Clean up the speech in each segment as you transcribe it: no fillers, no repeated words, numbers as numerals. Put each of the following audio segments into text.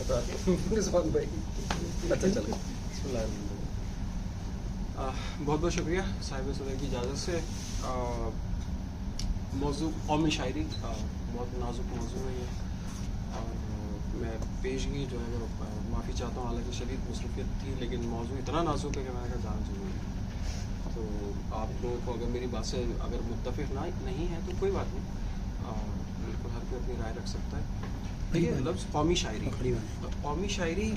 رضوان بھائی اچھا چلے بہت بہت شکریہ صاحب صدر کی اجازت سے. موضوع قومی شاعری بہت نازک موضوع ہے یہ, اور میں پیشگی جو ہے وہ معافی چاہتا ہوں, حالانکہ شدید مصروفیت تھی لیکن موضوع اتنا نازک ہے کہ میں نے کہا جانا ضروری ہے. تو آپ لوگوں کو اگر میری بات سے اگر متفق نہیں ہے تو کوئی بات نہیں, بالکل ہر کوئی اپنی رائے رکھ سکتا ہے. دیکھیے لفظ قومی شاعری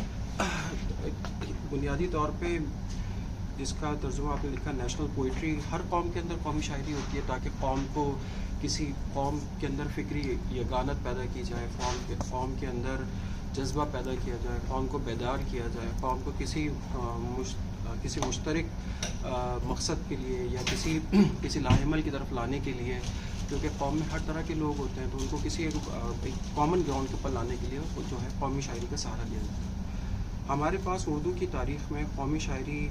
بنیادی طور پہ جس کا ترجمہ آپ نے لکھا نیشنل پوئٹری, ہر قوم کے اندر قومی شاعری ہوتی ہے تاکہ قوم کو کسی قوم کے اندر فکری یگانت پیدا کی جائے, قوم کے اندر جذبہ پیدا کیا جائے, قوم کو بیدار کیا جائے, قوم کو کسی مشترک مقصد کے لیے یا کسی لاعمل کی طرف لانے کے لیے, کیونکہ قوم میں ہر طرح کے لوگ ہوتے ہیں تو ان کو کسی ایک کامن گراؤنڈ کے اوپر لانے کے لیے جو ہے قومی شاعری کا سہارا لیا جاتا ہے. ہمارے پاس اردو کی تاریخ میں قومی شاعری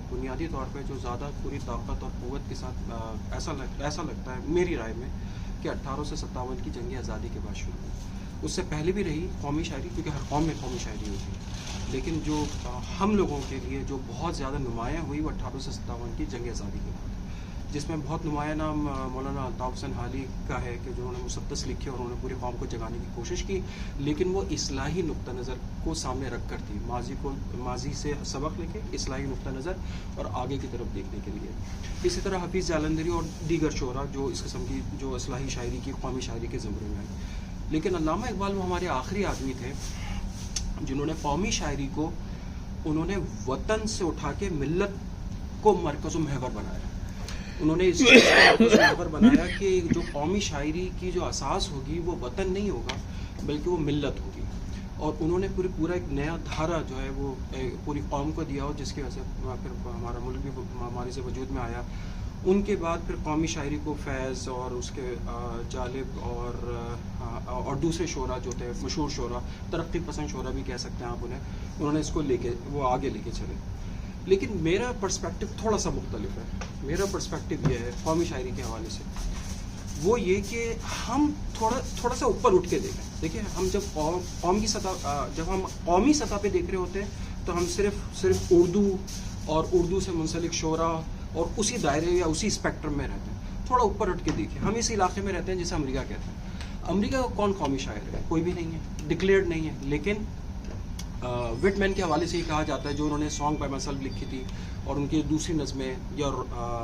بنیادی طور پہ جو زیادہ پوری طاقت اور قوت کے ساتھ ایسا لگتا ہے میری رائے میں کہ 1857 کی جنگ آزادی کے بعد شروع ہوئی. اس سے پہلے بھی رہی قومی شاعری, کیونکہ ہر قوم میں قومی شاعری ہوتی ہے, لیکن جو ہم لوگوں کے لیے جو بہت زیادہ نمایاں ہوئی وہ 1857 کی جنگ آزادی کے بعد, جس میں بہت نمایاں نام مولانا الطاف حسین حالی کا ہے کہ جنہوں نے مسدس لکھے اور انہوں نے پوری قوم کو جگانے کی کوشش کی, لیکن وہ اصلاحی نقطہ نظر کو سامنے رکھ کر تھی. ماضی سے سبق لے کے اصلاحی نقطہ نظر اور آگے کی طرف دیکھنے کے لیے. اسی طرح حفیظ جالندھری اور دیگر شعراء جو اس قسم کی جو اصلاحی شاعری کی قومی شاعری کے زمرے میں آئی. لیکن علامہ اقبال وہ ہمارے آخری آدمی تھے جنہوں نے قومی شاعری کو انہوں نے وطن سے اٹھا کے ملت کو مرکز و محور بنایا. انہوں نے اس محور بنایا کہ جو قومی شاعری کی جو اساس ہوگی وہ وطن نہیں ہوگا بلکہ وہ ملت ہوگی, اور انہوں نے پورا ایک نیا دھارا جو ہے وہ پوری قوم کو دیا, اور جس کی وجہ سے پھر ہمارا ملک بھی ہمارے سے وجود میں آیا. ان کے بعد پھر قومی شاعری کو فیض اور اس کے جالب اور دوسرے شعراء جو تھے مشہور شعراء, ترقی پسند شعراء بھی کہہ سکتے ہیں آپ انہوں نے اس کو وہ آگے لے کے چلے. لیکن میرا پرسپیکٹو تھوڑا سا مختلف ہے. میرا پرسپیکٹو یہ ہے قومی شاعری کے حوالے سے, وہ یہ کہ ہم تھوڑا سا اوپر اٹھ کے دیکھیں ہم جب قومی سطح پہ دیکھ رہے ہوتے ہیں تو ہم صرف اردو اور اردو سے منسلک شعراء اور اسی دائرے یا اسی اسپیکٹرم میں رہتے ہیں. تھوڑا اوپر اٹھ کے دیکھیں, ہم اس علاقے میں رہتے ہیں جسے امریکہ کہتے ہیں. امریکہ کا کون قومی شاعر ہے؟ کوئی بھی نہیں ہے, ڈکلیئرڈ نہیں ہے. لیکن وٹ مین کے حوالے سے ہی کہا جاتا ہے جو انہوں نے سانگ بائی مائی سیلف لکھی تھی, اور ان کی دوسری نظمیں, یا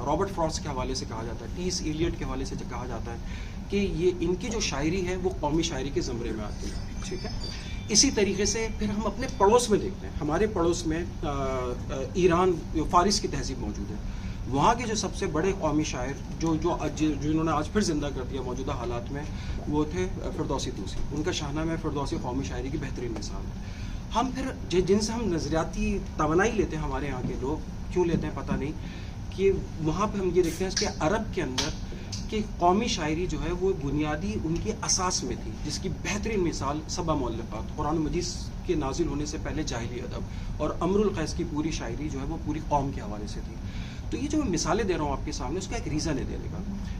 رابرٹ فراسٹ کے حوالے سے کہا جاتا ہے, ٹی ایس ایلیٹ کے حوالے سے کہا جاتا ہے کہ یہ ان کی جو شاعری ہے وہ قومی شاعری کے زمرے میں آتی ہے. ٹھیک ہے. اسی طریقے سے پھر ہم اپنے پڑوس میں دیکھتے ہیں. ہمارے پڑوس میں ایران, فارس کی تہذیب موجود ہے. وہاں کے جو سب سے بڑے قومی شاعر جنہوں نے آج پھر زندہ کر دیا موجودہ حالات میں, وہ تھے فردوسی طوسی. ان کا شاہنامہ فردوسی قومی شاعری کی بہترین مثال ہے. ہم پھر جن سے ہم نظریاتی توانائی لیتے ہیں, ہمارے یہاں کے لوگ کیوں لیتے ہیں پتہ نہیں, کہ وہاں پہ ہم یہ دیکھتے ہیں کہ عرب کے اندر کہ قومی شاعری جو ہے وہ بنیادی ان کی اساس میں تھی, جس کی بہترین مثال سبع مؤلفات, قرآن مجید کے نازل ہونے سے پہلے جاہلی ادب, اور امر القیس کی پوری شاعری جو ہے وہ پوری قوم کے حوالے سے تھی. تو یہ جو میں مثالیں دے رہا ہوں آپ کے سامنے, اس کا ایک ریزن ہے دینے کا,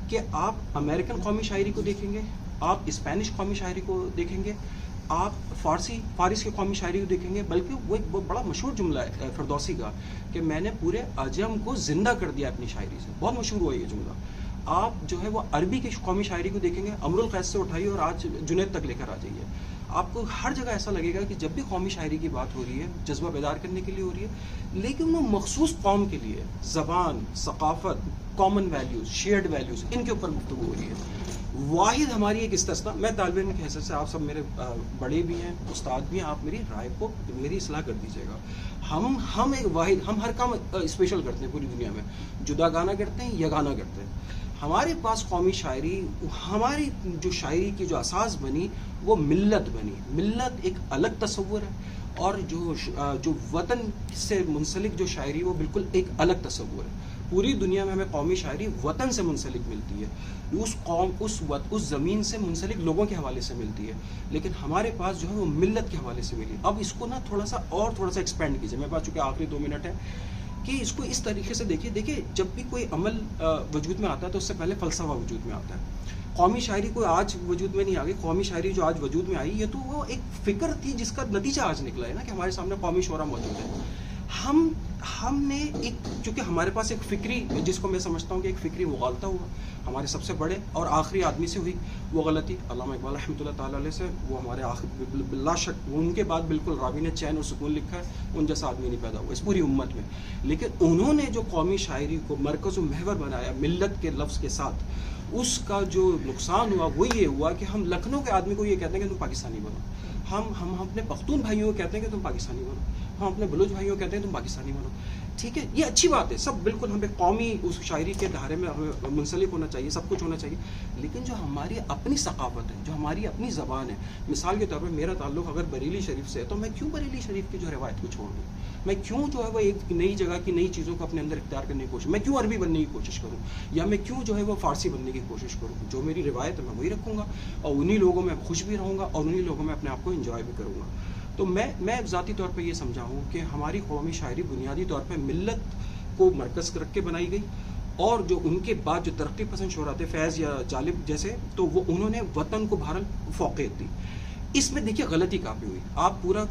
کہ آپ امریکن قومی شاعری کو دیکھیں گے, آپ اسپینش قومی شاعری کو دیکھیں گے, آپ فارس کی قومی شاعری کو دیکھیں گے. بلکہ وہ ایک بڑا مشہور جملہ ہے فردوسی کا کہ میں نے پورے عجم کو زندہ کر دیا اپنی شاعری سے, بہت مشہور ہوا یہ جملہ. آپ جو ہے وہ عربی کی قومی شاعری کو دیکھیں گے, امر القیس سے اٹھائیے اور آج جنید تک لے کر آ جائیے, آپ کو ہر جگہ ایسا لگے گا کہ جب بھی قومی شاعری کی بات ہو رہی ہے جذبہ بیدار کرنے کے لیے ہو رہی ہے, لیکن وہ مخصوص قوم کے لیے زبان, ثقافت, کامن ویلیوز, شیئرڈ ویلیوز, ان کے اوپر گفتگو ہو رہی ہے. واحد ہماری ایک استثنا, میں طالب علم کی حیثیت سے, آپ سب میرے بڑے بھی ہیں, استاد بھی ہیں, آپ میری رائے کو میری اصلاح کر دیجیے گا. ہم ایک واحد, ہم ہر کام اسپیشل کرتے ہیں پوری دنیا میں, جدا گانا کرتے ہیں یا گانا کرتے ہیں. ہمارے پاس قومی شاعری, ہماری جو شاعری کی جو اساس بنی وہ ملت بنی. ملت ایک الگ تصور ہے, اور جو وطن سے منسلک جو شاعری وہ بالکل ایک الگ تصور ہے. پوری دنیا میں ہمیں قومی شاعری وطن سے منسلک ملتی ہے, اس قوم, اس زمین سے منسلک لوگوں کے حوالے سے ملتی ہے, لیکن ہمارے پاس جو ہے وہ ملت کے حوالے سے ملی. اب اس کو نا تھوڑا سا ایکسپینڈ کیجیے, میرے پاس چونکہ آخری 2 منٹ ہے, کہ اس کو اس طریقے سے دیکھیے. جب بھی کوئی عمل وجود میں آتا ہے تو اس سے پہلے فلسفہ وجود میں آتا ہے. قومی شاعری کوئی آج وجود میں نہیں آ گئی. قومی شاعری جو آج وجود میں آئی یہ تو وہ ایک فکر تھی جس کا نتیجہ آج نکلا ہے نا کہ ہمارے سامنے قومی شعرا موجود ہے. ہم نے ایک چونکہ ہمارے پاس ایک فکری, جس کو میں سمجھتا ہوں کہ ایک فکری مغالطہ ہوا ہمارے سب سے بڑے اور آخری آدمی سے ہوئی وہ غلطی, علامہ اقبال رحمۃ اللہ تعالیٰ علیہ سے. وہ ہمارے بلا شک ان کے بعد بالکل راوی نے چین اور سکون لکھا ہے, ان جیسا آدمی نہیں پیدا ہوا اس پوری امت میں. لیکن انہوں نے جو قومی شاعری کو مرکز و محور بنایا ملت کے لفظ کے ساتھ, اس کا جو نقصان ہوا وہ یہ ہوا کہ ہم لکھنؤ کے آدمی کو یہ کہتے ہیں کہ تم پاکستانی بنو, ہم اپنے پختون بھائیوں کو کہتے ہیں کہ تم پاکستانی بنو, ہم اپنے بلوچ بھائیوں کو کہتے ہیں تم پاکستانی بنو. ٹھیک ہے, یہ اچھی بات ہے, سب بالکل ہمیں قومی اس شاعری کے دھارے میں ہمیں منسلک ہونا چاہیے, سب کچھ ہونا چاہیے. لیکن جو ہماری اپنی ثقافت ہے, جو ہماری اپنی زبان ہے, مثال کے طور پر میرا تعلق اگر بریلی شریف سے ہے تو میں کیوں بریلی شریف کی جو روایت کو چھوڑ دوں, میں کیوں جو ہے وہ ایک نئی جگہ کی نئی چیزوں کو اپنے اندر اختیار کرنے کی کوشش, میں کیوں عربی بننے کی کوشش کروں, یا میں کیوں جو ہے وہ فارسی بننے کی کوشش کروں. جو میری روایت ہے میں وہی رکھوں گا اور انہی لوگوں میں خوش بھی رہوں گا اور انہی لوگوں میں اپنے آپ کو انجوائے بھی کروں گا. تو میں ذاتی طور پہ یہ سمجھا ہوں کہ ہماری قومی شاعری بنیادی طور پہ ملت کو مرکز رکھ کے بنائی گئی, اور جو ان کے بعد جو ترقی پسند شعراء تھے فیض یا جالب جیسے, تو وہ انہوں نے وطن کو بہرحال فوقیت دی. اس میں دیکھیے غلطی کافی ہوئی. آپ پورا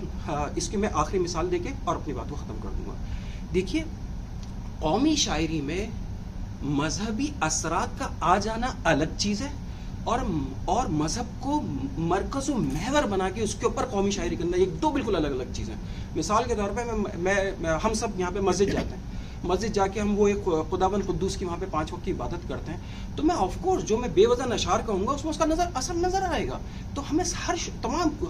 اس کی میں آخری مثال دے کے اور اپنی بات کو ختم کر دوں گا. دیکھیے قومی شاعری میں مذہبی اثرات کا آ جانا الگ چیز ہے, اور مذہب کو مرکز و محور بنا کے اس کے اوپر قومی شاعری کرنا, یہ دو بالکل الگ الگ چیزیں. مثال کے طور پہ ہم سب یہاں پہ مسجد جاتے ہیں, مسجد جا کے ہم وہ ایک خداوند قدوس کی وہاں پہ 5 وقت کی عبادت کرتے ہیں, تو میں آف کورس جو میں بے وزن اشعار کہوں گا اس میں اس کا اثر نظر آئے گا. تو ہمیں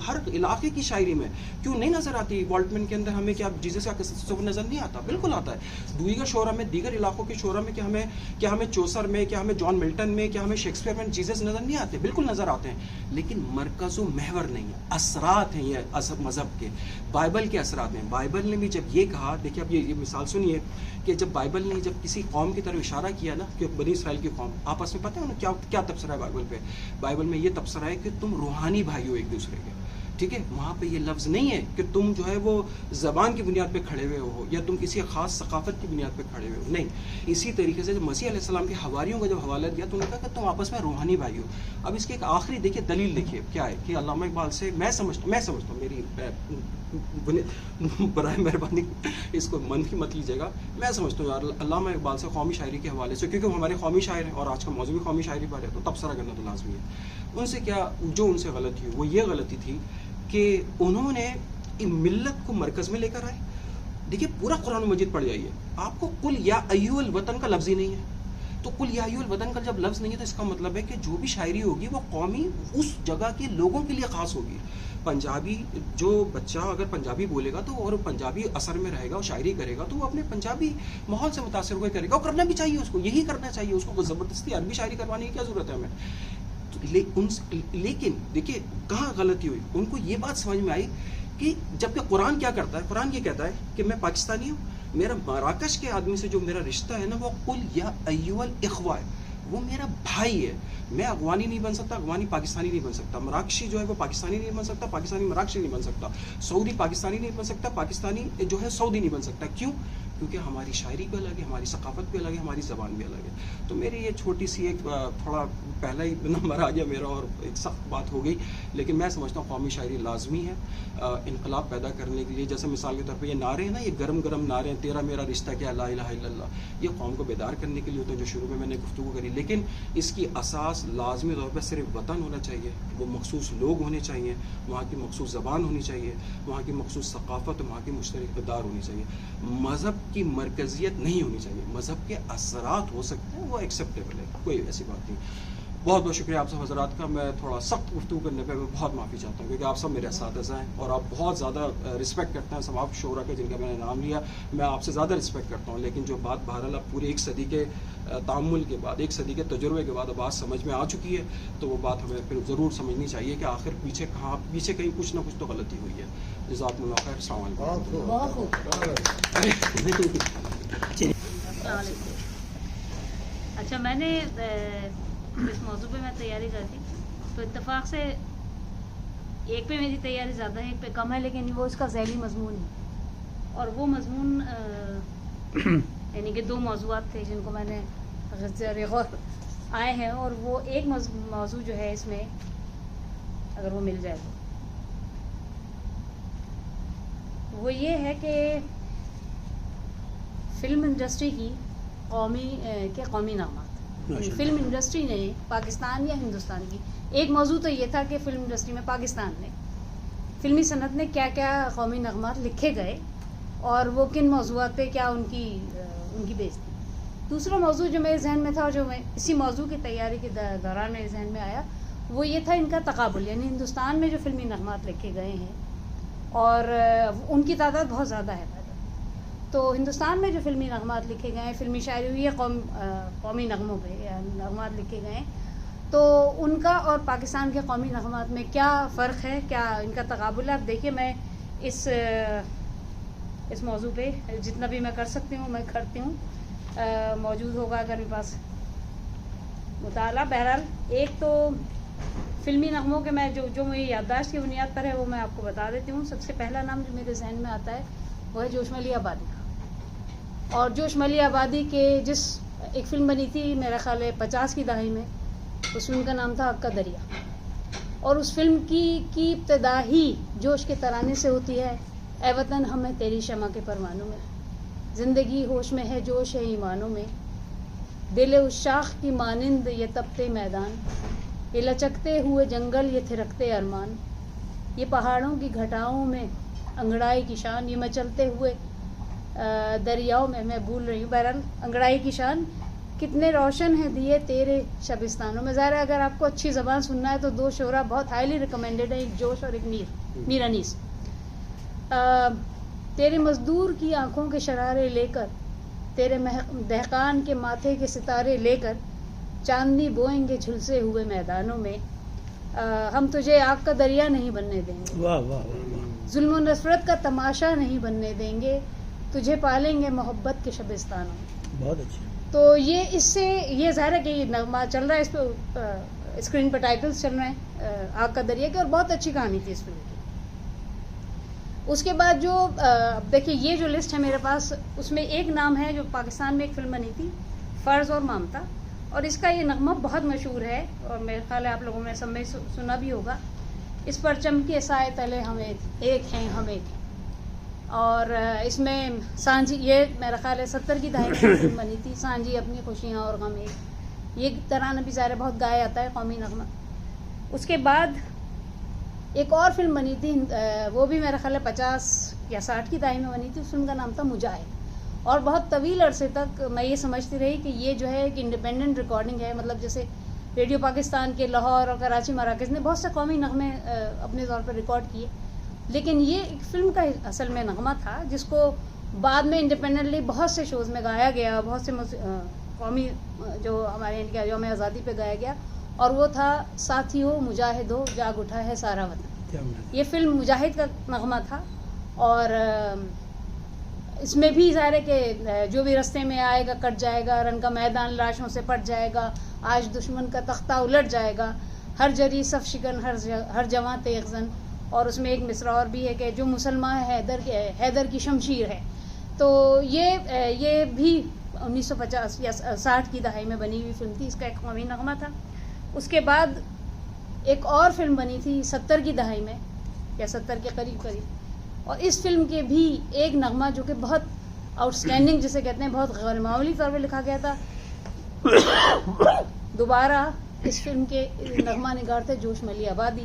ہر علاقے کی شاعری میں کیوں نہیں نظر آتی. والٹمن کے اندر ہمیں کیا جیزس کا تصور نظر نہیں آتا, بالکل آتا ہے. دیگر شعراء میں, دیگر علاقوں کے شعراء میں کیا ہمیں چوسر میں, کیا ہمیں جان ملٹن میں, کیا ہمیں شیکسپیئر میں جیزس نظر نہیں آتے, بالکل نظر آتے ہیں. لیکن مرکز و محور نہیں ہے, اثرات ہیں یہ مذہب کے, بائبل کے اثرات ہیں. بائبل نے بھی جب یہ کہا, دیکھیے اب یہ مثال سنیے کہ جب بائبل نے جب کسی قوم کی طرف اشارہ کیا نا کہ بنی اسرائیل کی قوم آپس میں, پتہ ہے انہیں کیا تبصرہ ہے بائبل پہ. بائبل میں یہ تبصرہ ہے کہ تم روحانی بھائی ہو ایک دوسرے کے. ٹھیک ہے, وہاں پہ یہ لفظ نہیں ہے کہ تم جو ہے وہ زبان کی بنیاد پہ کھڑے ہوئے ہو یا تم کسی خاص ثقافت کی بنیاد پہ کھڑے ہوئے ہو, نہیں. اسی طریقے سے جب مسیح علیہ السلام کے حواریوں کا جب حوالہ دیا تو انہوں نے کہا کہ تم آپس میں روحانی بھائی ہو. اب اس کی ایک آخری دیکھیے دلیل دیکھیے کیا ہے کہ علامہ اقبال سے میں سمجھتا ہوں, میری برائے مہربانی اس کو منفی مت لیجیے گا, میں سمجھتا ہوں یار علامہ اقبال سے قومی شاعری کے حوالے سے, کیونکہ وہ ہمارے قومی شاعر ہیں اور آج کا موضوع بھی قومی شاعری پر ہے, تو تبصرہ کرنا تو لازمی ہے. ان سے کیا جو ان سے غلطی ہوئی وہ یہ غلطی تھی کہ انہوں نے ملت کو مرکز میں لے کر آئے. دیکھیے پورا قرآن مجید پڑھ جائیے, آپ کو قل یا ایھا الوطن کا لفظ ہی نہیں ہے. تو قل یا ایھا الوطن کا جب لفظ نہیں ہے تو اس کا مطلب ہے کہ جو بھی شاعری ہوگی وہ قومی اس جگہ کے لوگوں کے لیے خاص ہوگی. پنجابی جو بچہ اگر پنجابی بولے گا تو اور پنجابی اثر میں رہے گا اور شاعری کرے گا تو وہ اپنے پنجابی ماحول سے متاثر ہو کے کرے گا, اور کرنا بھی چاہیے اس کو, یہی کرنا چاہیے اس کو. زبردستی عربی شاعری کروانے کی کیا ضرورت ہے ہمیں. لیکن دیکھیے کہاں غلطی ہوئی, ان کو یہ بات سمجھ میں آئی کہ جبکہ قرآن کیا کرتا ہے, قرآن یہ کہتا ہے کہ میں پاکستانی ہوں, میرا مراکش کے آدمی سے جو میرا رشتہ ہے نا وہ قل یا ایھا الاخوہ ہے, وہ میرا بھائی ہے. میں افغانی نہیں بن سکتا, افغانی پاکستانی نہیں بن سکتا, مراکشی جو ہے وہ پاکستانی نہیں بن سکتا, پاکستانی مراکشی نہیں بن سکتا, سعودی پاکستانی نہیں بن سکتا, پاکستانی جو ہے سعودی نہیں بن سکتا. کیوں؟ کیونکہ ہماری شاعری بھی الگ ہے, ہماری ثقافت بھی الگ ہے, ہماری زبان بھی الگ ہے. تو میری یہ چھوٹی سی ایک تھوڑا پہلا ہی نمبر آ گیا میرا اور ایک سخت بات ہو گئی, لیکن میں سمجھتا ہوں قومی شاعری لازمی ہے انقلاب پیدا کرنے کے لیے. جیسے مثال کے طور پہ یہ نعرے ہیں نا, یہ گرم گرم نعرے ہیں, تیرا میرا رشتہ کیا لا الہ الا اللہ, یہ قوم کو بیدار کرنے کے لیے ہوتے ہیں, جو شروع میں نے گفتگو کری. لیکن اس کی اساس لازمی طور پر صرف وطن ہونا چاہیے, وہ مخصوص لوگ ہونے چاہیے, وہاں کی مخصوص زبان ہونی چاہیے, وہاں کی مخصوص ثقافت, وہاں کی مشترک اقدار ہونی چاہیے. مذہب کی مرکزیت نہیں ہونی چاہیے, مذہب کے اثرات ہو سکتے ہیں, وہ ایکسیپٹیبل ہے, کوئی ایسی بات نہیں. بہت بہت شکریہ آپ سب حضرات کا. میں تھوڑا سخت گفتگو کرنے پہ میں بہت معافی چاہتا ہوں, کیونکہ آپ سب میرے اساتذہ ہیں اور آپ بہت زیادہ رسپیکٹ کرتے ہیں سب آپ شعراء کے جن کا میں نے نام لیا, میں آپ سے زیادہ رسپیکٹ کرتا ہوں. لیکن جو بات بہرحال اب پوری 1 صدی کے تعامل کے بعد, 1 صدی کے تجربے کے بعد بات سمجھ میں آ چکی ہے, تو وہ بات ہمیں پھر ضرور سمجھنی چاہیے کہ آخر پیچھے کہیں کچھ نہ کچھ تو غلطی ہوئی ہے. جزاکم اللہ خیر. السلام علیکم. اچھا, میں نے اس موضوع پہ میں تیاری کرتی تو اتفاق سے ایک پہ میری تیاری زیادہ ہے, ایک پہ کم ہے, لیکن وہ اس کا ذیلی مضمون ہے. اور وہ مضمون یعنی کہ 2 موضوعات تھے جن کو میں نے غور آئے ہیں, اور وہ ایک موضوع جو ہے اس میں اگر وہ مل جائے تو وہ یہ ہے کہ فلم انڈسٹری کی قومی نغمات. فلم انڈسٹری نے پاکستان یا ہندوستان کی, ایک موضوع تو یہ تھا کہ فلم انڈسٹری میں پاکستان نے فلمی صنعت نے کیا کیا قومی نغمات لکھے گئے اور وہ کن موضوعات پہ کیا ان کی بیس تھی. دوسرا موضوع جو میرے ذہن میں تھا اور جو میں اسی موضوع کی تیاری کے دوران میرے ذہن میں آیا وہ یہ تھا ان کا تقابل, یعنی ہندوستان میں جو فلمی نغمات لکھے گئے ہیں اور ان کی تعداد بہت زیادہ ہے. تو ہندوستان میں جو فلمی نغمات لکھے گئے ہیں, فلمی شاعری ہوئی ہے قومی نغموں پہ یا نغمات لکھے گئے ہیں, تو ان کا اور پاکستان کے قومی نغمات میں کیا فرق ہے, کیا ان کا تقابل ہے. اب دیکھیے میں اس موضوع پہ جتنا بھی میں کر سکتی ہوں میں کرتی ہوں. موجود ہوگا اگر میرے پاس مطالعہ. بہرحال ایک تو فلمی نغموں کے میں جو میری یادداشت کی بنیاد پر ہے وہ میں آپ کو بتا دیتی ہوں. سب سے پہلا نام جو میرے ذہن میں آتا ہے وہ ہے جوش ملی آبادی کا. اور جوش ملی آبادی کے جس ایک فلم بنی تھی میرا خیال ہے 50 کی دہائی میں, اس فلم کا نام تھا حق کا دریا, اور اس فلم کی ابتدا ہی جوش کے ترانے سے ہوتی ہے. اے وطن ہمیں تیری شمع کے پروانوں میں, زندگی ہوش میں ہے جوش ہے ایمانوں میں, دل اس شاخ کی مانند یہ تپتے میدان, یہ لچکتے ہوئے جنگل یہ تھرکتے ارمان, یہ پہاڑوں کی گھٹاؤں میں انگڑائی کی شان, یہ مچلتے ہوئے دریاؤں میں بھول رہی ہوں. بہرحال انگڑائی کی شان, کتنے روشن ہیں دیے تیرے شبستانوں میں. ظاہر ہے اگر آپ کو اچھی زبان سننا ہے تو دو شعرا بہت ہائیلی ریکمینڈیڈ ہیں, ایک جوش اور ایک میر انیس. تیرے مزدور کی آنکھوں کے شرارے لے کر, تیرے دہقان کے ماتھے کے ستارے لے کر, چاندنی بوئیں گے جھلسے ہوئے میدانوں میں, ہم تجھے آگ کا دریا نہیں بننے دیں گے, واہ واہ واہ, ظلم و نفرت کا تماشا نہیں بننے دیں گے, تجھے پالیں گے محبت کے شبستانوں میں. بہت اچھا. تو یہ اس سے یہ ظاہر ہے کہ یہ نغمہ چل رہا ہے, اس پہ اسکرین پہ ٹائٹلز چل رہے ہیں آگ کا دریا کے, اور بہت اچھی کہانی تھی اس فلم کی. اس کے بعد جو دیکھیے یہ جو لسٹ ہے میرے پاس, اس میں ایک نام ہے جو پاکستان میں ایک فلم بنی تھی فرض اور مامتا, اور اس کا یہ نغمہ بہت مشہور ہے اور میرے خیال ہے آپ لوگوں نے سب میں سنا بھی ہوگا. اس پرچم کے سائے تلے ہم ایک ہیں ہم ایک. اور اس میں سانجی, یہ میرا خیال ہے 70 کی دہائی میں فلم بنی تھی, سانجی اپنی خوشیاں اور غم ایک, یہ ترانہ بھی ظاہر بہت گایا جاتا ہے قومی نغمہ. اس کے بعد ایک اور فلم بنی تھی, وہ بھی میرا خیال ہے 50 یا 60 کی دہائی میں بنی تھی. اس فلم کا نام تھا مجاہد, اور بہت طویل عرصے تک میں یہ سمجھتی رہی کہ یہ جو ہے ایک انڈیپینڈنٹ ریکارڈنگ ہے. مطلب جیسے ریڈیو پاکستان کے لاہور اور کراچی مراکز نے بہت سے قومی نغمے اپنے طور پر ریکارڈ کیے, لیکن یہ ایک فلم کا اصل میں نغمہ تھا جس کو بعد میں انڈیپینڈنٹلی بہت سے شوز میں گایا گیا, بہت سے قومی جو ہمارے انڈیا یوم آزادی پہ گایا گیا, اور وہ تھا ساتھی ہو مجاہد ہو جاگ اٹھا ہے سارا وطن. یہ فلم مجاہد کا نغمہ تھا, اور اس میں بھی ظاہر ہے کہ جو بھی رستے میں آئے گا کٹ جائے گا, رن کا میدان لاشوں سے پٹ جائے گا, آج دشمن کا تختہ الٹ جائے گا, ہر جری صف شکن ہر جواں تیغ زن. اور اس میں ایک مصرع اور بھی ہے کہ جو مسلمان حیدر کی شمشیر ہے. تو یہ بھی 1950 یا 60 کی دہائی میں بنی ہوئی فلم تھی, اس کا ایک قومی نغمہ تھا. اس کے بعد ایک اور فلم بنی تھی 70 کی دہائی میں یا 70 کے قریب, اور اس فلم کے بھی ایک نغمہ جو کہ بہت آؤٹ اسٹینڈنگ جسے کہتے ہیں, بہت غیر معمولی طور پہ لکھا گیا تھا. دوبارہ اس فلم کے نغمہ نگار تھے جوش ملی آبادی,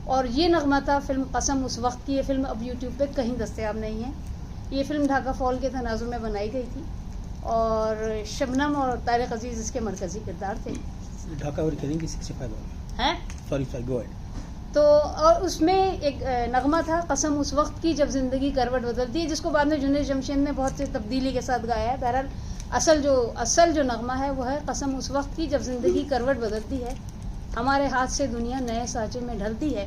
اور یہ نغمہ تھا فلم قسم اس وقت کی. یہ فلم اب یوٹیوب پہ کہیں دستیاب نہیں ہے. یہ فلم ڈھاکہ فال کے تناظر میں بنائی گئی تھی, اور شبنم اور طارق عزیز اس کے مرکزی کردار تھے. ڈھاکہ اور کریں گے 65 ہے سوری گو ایڈ. تو اور اس میں ایک نغمہ تھا قسم اس وقت کی جب زندگی کروٹ بدلتی ہے, جس کو بعد میں جنید جمشید نے بہت سی تبدیلی کے ساتھ گایا ہے. بہرحال اصل جو نغمہ ہے وہ ہے قسم اس وقت کی جب زندگی کروٹ بدلتی ہے, ہمارے ہاتھ سے دنیا نئے سانچے میں ڈھلتی ہے,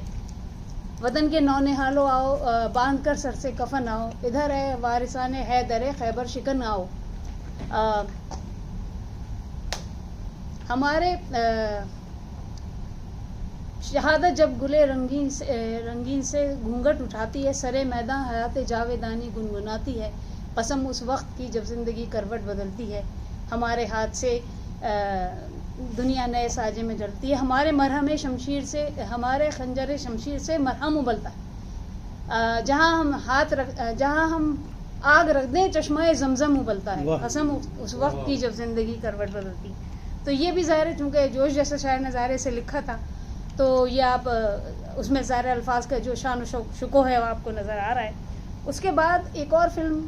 وطن کے نونہالوں آؤ باندھ کر سر سے کفن آؤ, ادھر ہے وارثان حیدر خیبر شکن آؤ. ہمارے شہادت جب گلے رنگین سے گھونگھٹ اٹھاتی ہے, سرے میداں حیات جاویدانی گنگناتی ہے, قسم اس وقت کی جب زندگی کروٹ بدلتی ہے, ہمارے ہاتھ سے دنیا نئے ساجے میں جلتی ہے. ہمارے مرہم شمشیر سے، ہمارے خنجر شمشیر سے مرہم ابلتا ہے. جہاں ہم آگ رکھ دیں چشمہ زمزم ابلتا ہے. قسم اس وقت کی جب زندگی کروٹ بدلتی. تو یہ بھی ظاہر ہے چونکہ جوش جیسے شاعر نے ظاہر سے لکھا تھا تو یہ آپ اس میں ظاہر الفاظ کا جو شان و شکوہ ہے وہ آپ کو نظر آ رہا ہے. اس کے بعد ایک اور فلم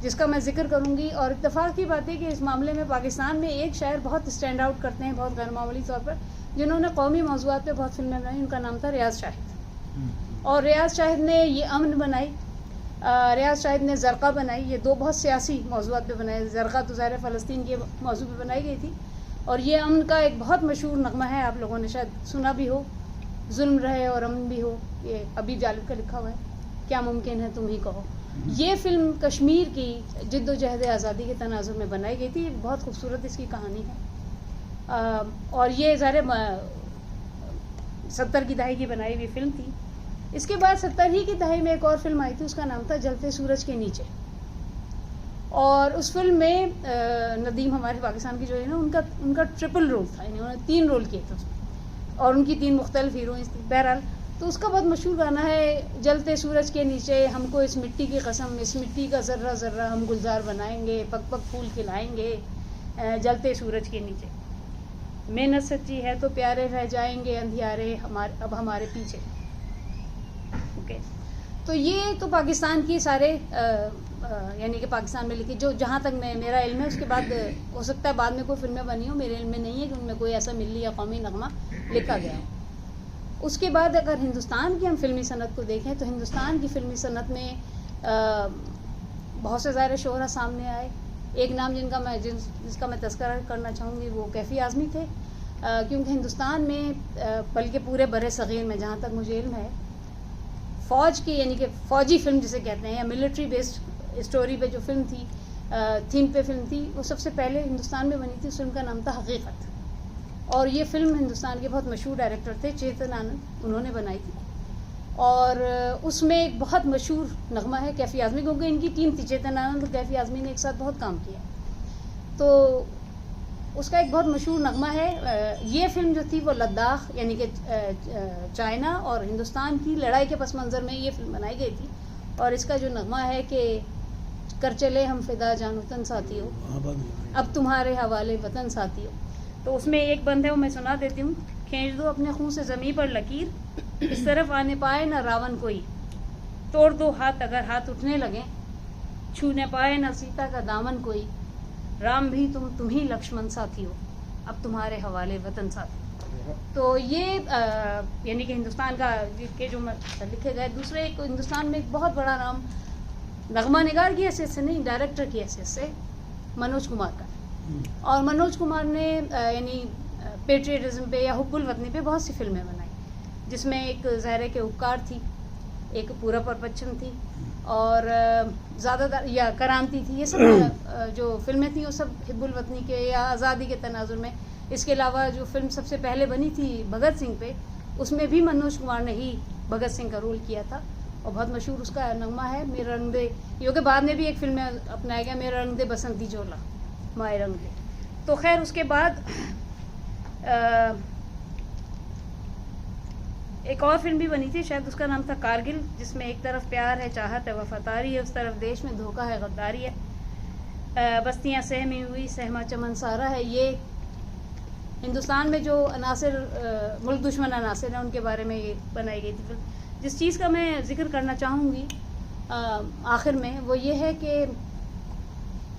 جس کا میں ذکر کروں گی، اور اتفاق کی بات ہے کہ اس معاملے میں پاکستان میں ایک شاعر بہت اسٹینڈ آؤٹ کرتے ہیں بہت غیر معمولی طور پر، جنہوں نے قومی موضوعات پہ بہت فلمیں بنائی. ان کا نام تھا ریاض شاہد. اور ریاض شاہد نے یہ امن بنائی، ریاض شاہد نے زرقہ بنائی. یہ دو بہت سیاسی موضوعات پہ بنائے. زرقہ تو ظاہر فلسطین کے موضوع پہ بنائی گئی تھی، اور یہ امن کا ایک بہت مشہور نغمہ ہے، آپ لوگوں نے شاید سنا بھی ہو، ظلم رہے اور امن بھی ہو. یہ ابھی جالب کا لکھا ہوا ہے، کیا ممکن ہے تم ہی کہو. یہ فلم کشمیر کی جد و جہد آزادی کے تناظر میں بنائی گئی تھی. بہت خوبصورت اس کی کہانی ہے، اور یہ ظاہر 70 کی دہائی کی بنائی ہوئی فلم تھی. اس کے بعد 70 ہی کی دہائی میں ایک اور فلم آئی تھی، اس کا نام تھا جلتے سورج کے نیچے. اور اس فلم میں ندیم ہمارے پاکستان کی جو ہے نا ان کا ٹرپل رول تھا، یعنی انہوں نے 3 رول کیے تھے اس میں، اور ان کی 3 مختلف ہیروئنس تھیں. بہرحال تو اس کا بہت مشہور گانا ہے جلتے سورج کے نیچے ہم کو اس مٹی کی قسم، اس مٹی کا ذرہ ذرہ ہم گلزار بنائیں گے، پک پک پھول کھلائیں گے جلتے سورج کے نیچے. محنت سچی ہے تو پیارے رہ جائیں گے اندھیارے اب ہمارے پیچھے. اوکے، تو یہ تو پاکستان کی سارے یعنی کہ پاکستان میں لکھی، جو جہاں تک میرا علم ہے. اس کے بعد ہو سکتا ہے بعد میں کوئی فلمیں بنی ہوں، میرے علم میں نہیں ہے کہ ان میں کوئی ایسا ملی یا قومی نغمہ لکھا گیا ہو. اس کے بعد اگر ہندوستان کی ہم فلمی صنعت کو دیکھیں تو ہندوستان کی فلمی صنعت میں بہت سے ظاہر شہرا سامنے آئے. ایک نام جس کا میں تذکرہ کرنا چاہوں گی وہ کیفی اعظمی تھے، کیونکہ ہندوستان میں بلکہ پورے بر صغیر میں جہاں تک مجھے علم ہے، فوج کی یعنی کہ فوجی فلم جسے کہتے ہیں یا ملٹری بیسڈ اسٹوری پہ جو فلم تھی، تھیم پہ فلم تھی، وہ سب سے پہلے ہندوستان میں بنی تھی. اس فلم کا نام تھا حقیقت، اور یہ فلم ہندوستان کے بہت مشہور ڈائریکٹر تھے چیتن آنند، انہوں نے بنائی تھی. اور اس میں ایک بہت مشہور نغمہ ہے کیفی اعظمی، کیونکہ ان کی ٹیم تھی چیتن آنند اور کیفی اعظمی نے ایک ساتھ بہت کام کیا. تو اس کا ایک بہت مشہور نغمہ ہے. یہ فلم جو تھی وہ لداخ یعنی کہ چائنا اور ہندوستان کی لڑائی کے پس منظر میں یہ فلم بنائی گئی تھی. اور اس کا جو نغمہ ہے کہ کر چلے ہم فدا جان وطن ساتھیو اب تمہارے حوالے وطن ساتھیو. تو اس میں ایک بند ہے وہ میں سنا دیتی ہوں. کھینچ دو اپنے خون سے زمیں پر لکیر، اس طرف آنے پائے نہ راون کوئی، توڑ دو ہاتھ اگر ہاتھ اٹھنے لگیں، چھونے پائے نہ سیتا کا دامن کوئی، رام بھی تم ہی لکشمن ساتھی ہو اب تمہارے حوالے وطن ساتھی. تو یہ یعنی کہ ہندوستان کا کے جو لکھے گئے. دوسرے ایک ہندوستان میں ایک بہت بڑا نام نغمہ نگار کی حیثیت سے نہیں، ڈائریکٹر کی حیثیت سے منوج کمار کا. اور منوج کمار نے یعنی پیٹریٹزم پہ یا حب الوطنی پہ بہت سی فلمیں بنائی، جس میں ایک زہرے کے اپکار تھی، ایک پورا پر پچھم تھی، اور زیادہ تر یا کرانتی تھی. یہ سب جو فلمیں تھیں وہ سب حب الوطنی کے یا آزادی کے تناظر میں. اس کے علاوہ جو فلم سب سے پہلے بنی تھی بھگت سنگھ پہ، اس میں بھی منوج کمار نے ہی بھگت سنگھ کا رول کیا تھا، اور بہت مشہور اس کا نغمہ ہے میرا رنگ دے، جو کہ بعد میں بھی ایک فلم میں اپنایا گیا، میرا رنگ دے بسنتی جولا مائے رنگ دے. تو خیر اس کے بعد ایک اور فلم بھی بنی تھی، شاید اس کا نام تھا کارگل، جس میں ایک طرف پیار ہے، چاہت ہے، وفاداری ہے، اس طرف دیش میں دھوکہ ہے، غداری ہے، بستیاں سہمی ہوئی سہما چمن سارا ہے. یہ ہندوستان میں جو عناصر ملک دشمن عناصر ہیں ان کے بارے میں یہ بنائی گئی تھی فلم. جس چیز کا میں ذکر کرنا چاہوں گی آخر میں وہ یہ ہے کہ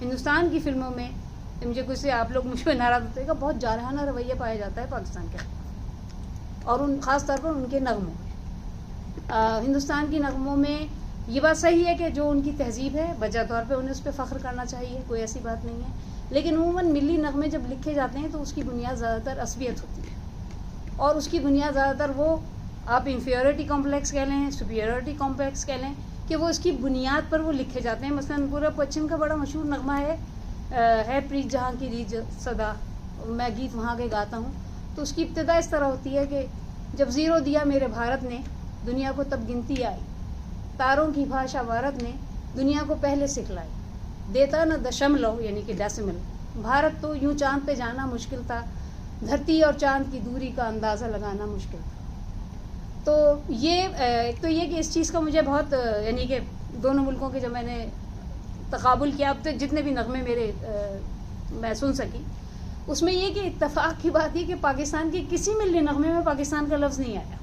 ہندوستان کی فلموں میں مجھے کچھ سے آپ لوگ مجھ پہ ناراض ہوتے ہیں، بہت جارحانہ رویہ پایا جاتا ہے پاکستان کے، اور خاص طور پر ان کے نغموں میں. ہندوستان کی نغموں میں یہ بات صحیح ہے کہ جو ان کی تہذیب ہے بجا طور پہ انہیں اس پہ فخر کرنا چاہیے، کوئی ایسی بات نہیں ہے. لیکن عموماً ملی نغمے جب لکھے جاتے ہیں تو اس کی بنیاد زیادہ تر عصبیت ہوتی ہے، اور اس کی بنیاد زیادہ تر وہ آپ انفیریٹی کمپلیکس کہہ لیں، سپیریٹی کمپلیکس کہہ لیں، کہ وہ اس کی بنیاد پر وہ لکھے جاتے ہیں. مثلاً پورا پچھم کا بڑا مشہور نغمہ ہے پریت جہاں کی ریج صدا، میں گیت وہاں کے گاتا ہوں. تو اس کی ابتدا اس طرح ہوتی ہے کہ جب زیرو دیا میرے بھارت نے دنیا کو تب گنتی آئی، تاروں کی بھاشا بھارت نے دنیا کو پہلے سکھلائی، دیتا نہ دشملو یعنی کہ ڈیسیمل بھارت تو یوں چاند پہ جانا مشکل تھا، دھرتی اور چاند کی دوری کا اندازہ لگانا مشکل تھا. تو یہ ایک تو یہ کہ اس چیز کا مجھے بہت یعنی کہ دونوں ملکوں کے جب میں نے تقابل کیا، اب تک جتنے بھی نغمے میرے میں سن سکی، اس میں یہ کہ اتفاق کی بات یہ کہ پاکستان کے کسی ملی نغمے میں پاکستان کا لفظ نہیں آیا،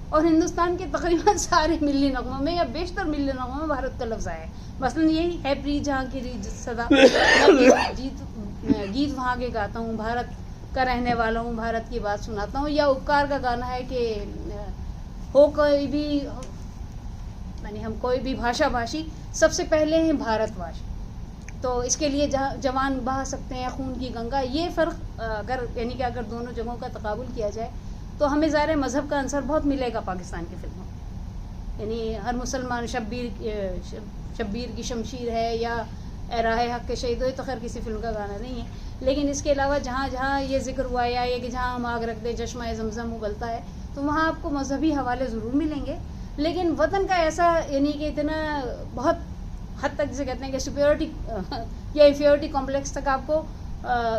اور ہندوستان کے تقریباً سارے ملی نغموں میں یا بیشتر ملی نغموں میں بھارت کا لفظ آیا ہے. مثلاً یہی ہے پریت جہاں کی صدا، گیت وہاں کے گاتا ہوں، بھارت کا رہنے والا ہوں، بھارت کی بات سناتا ہوں. یا اپکار کا گانا ہے کہ ہو کوئی بھی یعنی ہم کوئی بھی بھاشا بھاشی، سب سے پہلے ہیں بھارت واشی. تو اس کے لیے جوان بہا سکتے ہیں خون کی گنگا. یہ فرق اگر یعنی کہ اگر دونوں جگہوں کا تقابل کیا جائے تو ہمیں ظاہر مذہب کا عنصر بہت ملے گا پاکستان کی فلموں. یعنی ہر مسلمان شبیر کی شمشیر ہے یا اے راہ حق کے شہید، تو خیر کسی فلم کا گانا نہیں ہے، لیکن اس کے علاوہ جہاں جہاں یہ ذکر ہوا یا یہ کہ جہاں ہم آگ رکھ دے چشمہ زمزم ابلتا ہے، تو وہاں آپ کو مذہبی حوالے ضرور ملیں گے. لیکن وطن کا ایسا یعنی کہ اتنا بہت حد تک جسے کہتے ہیں کہ سپیورٹی یا انفیورٹی کمپلیکس تک آپ کو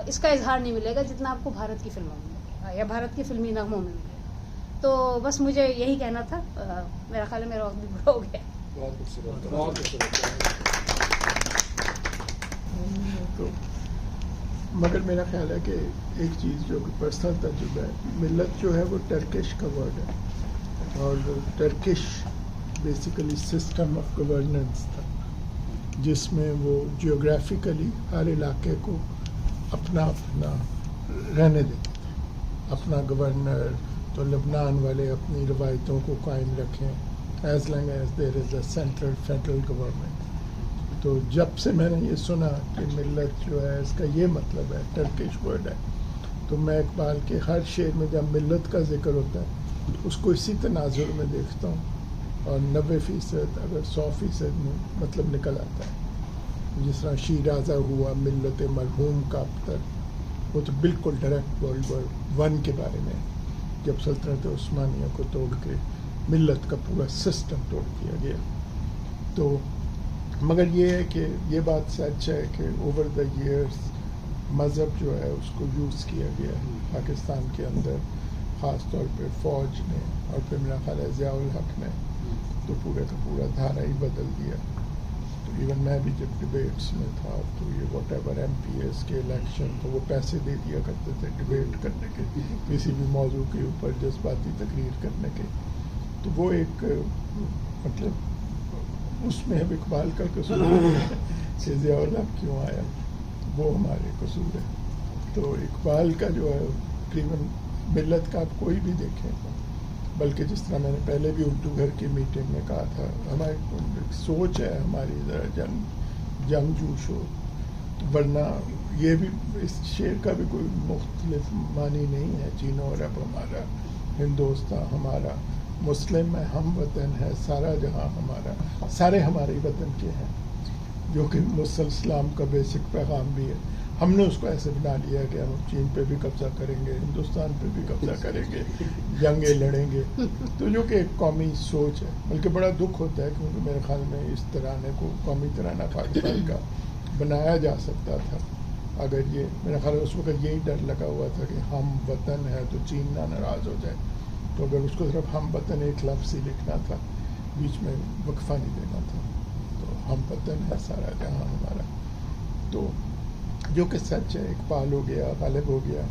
اس کا اظہار نہیں ملے گا جتنا آپ کو بھارت کی فلموں میں ملے گا یا بھارت کی فلمی نغموں میں ملے گا. تو بس مجھے یہی کہنا تھا. میرا خیال ہے میرا وقت بھی پورا ہو گیا. تو مگر میرا خیال ہے کہ ایک چیز جو کہ پرسنل تجربہ ہے، ملت جو ہے وہ ٹرکش کا ورڈ ہے، اور Turkish basically system of governance تھا، جس میں وہ جیوگرافیکلی ہر علاقے کو اپنا اپنا رہنے دیتے تھے، اپنا گورنر. تو لبنان والے اپنی روایتوں کو قائم رکھیں as long as there is a federal government. تو جب سے میں نے یہ سنا کہ ملت جو ہے اس کا یہ مطلب ہے، ٹرکش ورڈ ہے، تو میں اقبال کے ہر شعر میں جب ملت کا ذکر ہوتا ہے اس کو اسی تناظر میں دیکھتا ہوں، اور 90% اگر 100% میں مطلب نکل آتا ہے. جس طرح شیرازہ ہوا ملت مرحوم کا ابتر، وہ تو بالکل ڈائریکٹ ورلڈ وار 1 کے بارے میں، جب سلطنت عثمانیہ کو توڑ کے ملت کا پورا سسٹم توڑ دیا گیا. تو مگر یہ ہے کہ یہ بات سچ ہے کہ اوور دا ایئرس مذہب جو ہے اس کو یوز کیا گیا ہے پاکستان کے اندر، خاص طور پہ فوج نے، اور پھر میرا خیال ہے ضیاء الحق نے تو پورے کا پورا دھارا ہی بدل دیا. تو ایون میں بھی جب ڈبیٹس میں تھا تو یہ واٹ ایور MPs کے الیکشن تو وہ پیسے دے دیا کرتے تھے ڈبیٹ کرنے کے، کسی بھی موضوع کے اوپر جذباتی تقریر کرنے کے. تو وہ ایک مطلب اس میں اب اقبال کا قصور ہے کہ ضیاء الحق کیوں آیا، وہ ہمارے قصور ہے. تو اقبال کا جو ہے تقریباً ملت کا آپ کوئی بھی دیکھیں، بلکہ جس طرح میں نے پہلے بھی اردو گھر کی میٹنگ میں کہا تھا، ہماری سوچ ہے ہماری ذرا جنگ جوش ہو، ورنہ یہ بھی اس شعر کا بھی کوئی مختلف معنی نہیں ہے. چین و عرب ہمارا، ہندوستان ہمارا، مسلم ہے، ہم وطن ہے، سارا جہاں ہمارا، سارے ہمارے وطن کے ہیں، جو کہ مسلم کا بیسک پیغام بھی ہے. ہم نے اس کو ایسے بنا لیا کہ ہم چین پہ بھی قبضہ کریں گے، ہندوستان پہ بھی قبضہ کریں گے، جنگیں لڑیں گے. تو جو کہ ایک قومی سوچ ہے، بلکہ بڑا دکھ ہوتا ہے کیونکہ میرے خیال میں اس ترانے کو قومی ترانہ پاکستان کا بنایا جا سکتا تھا اگر یہ، میرا خیال ہے اس وقت یہی ڈر لگا ہوا تھا کہ ہم وطن ہے تو چین نہ ناراض ہو جائے. تو اگر اس کو صرف ہم وطن ایک لفظ ہی لکھنا تھا، بیچ میں وقفہ نہیں دینا تھا. تو ہم وطن ہے، سارا جہاں ہمارا. تو جو کہ سچ ہے، اقبال ہو گیا، غالب ہو گیا،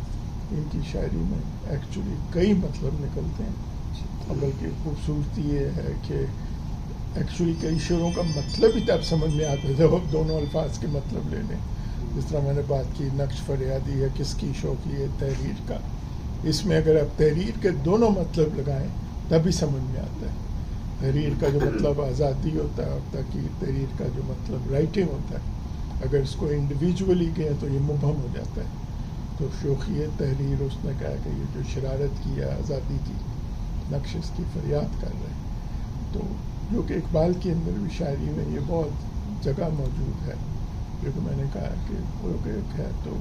ان کی شاعری میں ایکچولی کئی مطلب نکلتے ہیں. بلکہ خوبصورتی یہ ہے کہ ایکچولی کئی شعروں کا مطلب ہی تب سمجھ میں آتا ہے جب آپ دونوں الفاظ کے مطلب لے لیں. جس طرح میں نے بات کی نقش فریادی ہے کس کی شوقی ہے تحریر کا، اس میں اگر آپ تحریر کے دونوں مطلب لگائیں تبھی سمجھ میں آتا ہے. تحریر کا جو مطلب آزادی ہوتا ہے اور تحریر کا جو مطلب رائٹنگ ہوتا ہے، اگر اس کو انڈیویجولی کہیں تو یہ مبہم ہو جاتا ہے. تو شوخی تحریر اس نے کہا کہ یہ جو شرارت کی ہے آزادی کی، نقش اس کی فریاد کر رہے ہیں. تو جو کہ اقبال کے اندر بھی شاعری میں یہ بہت جگہ موجود ہے، جو کہ میں نے کہا کہ وہ ایک ہے. تو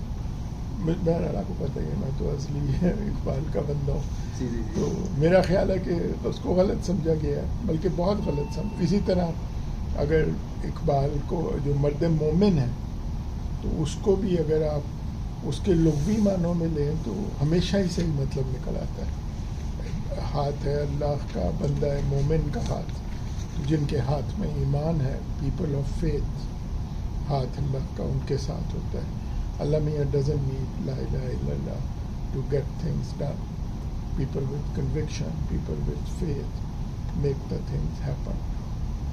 بہرحال آپ کو پتہ ہی ہے میں تو اصلی اقبال کا بندہ ہوں. تو میرا خیال ہے کہ اس کو غلط سمجھا گیا ہے، بلکہ بہت غلط اسی طرح اگر اقبال کو جو مرد مومن ہے تو اس کو بھی اگر آپ اس کے لغوی معنوں میں لیں تو ہمیشہ ہی صحیح مطلب نکل آتا ہے. ہاتھ ہے اللہ کا، بندہ ہے مومن کا ہاتھ، جن کے ہاتھ میں ایمان ہے، پیپل آف فیتھ، ہاتھ اللہ کا ان کے ساتھ ہوتا ہے. اللہ میاں ڈزنٹ نیڈ لا الہ الا اللہ to get things done. People with conviction, people with faith make the things happen.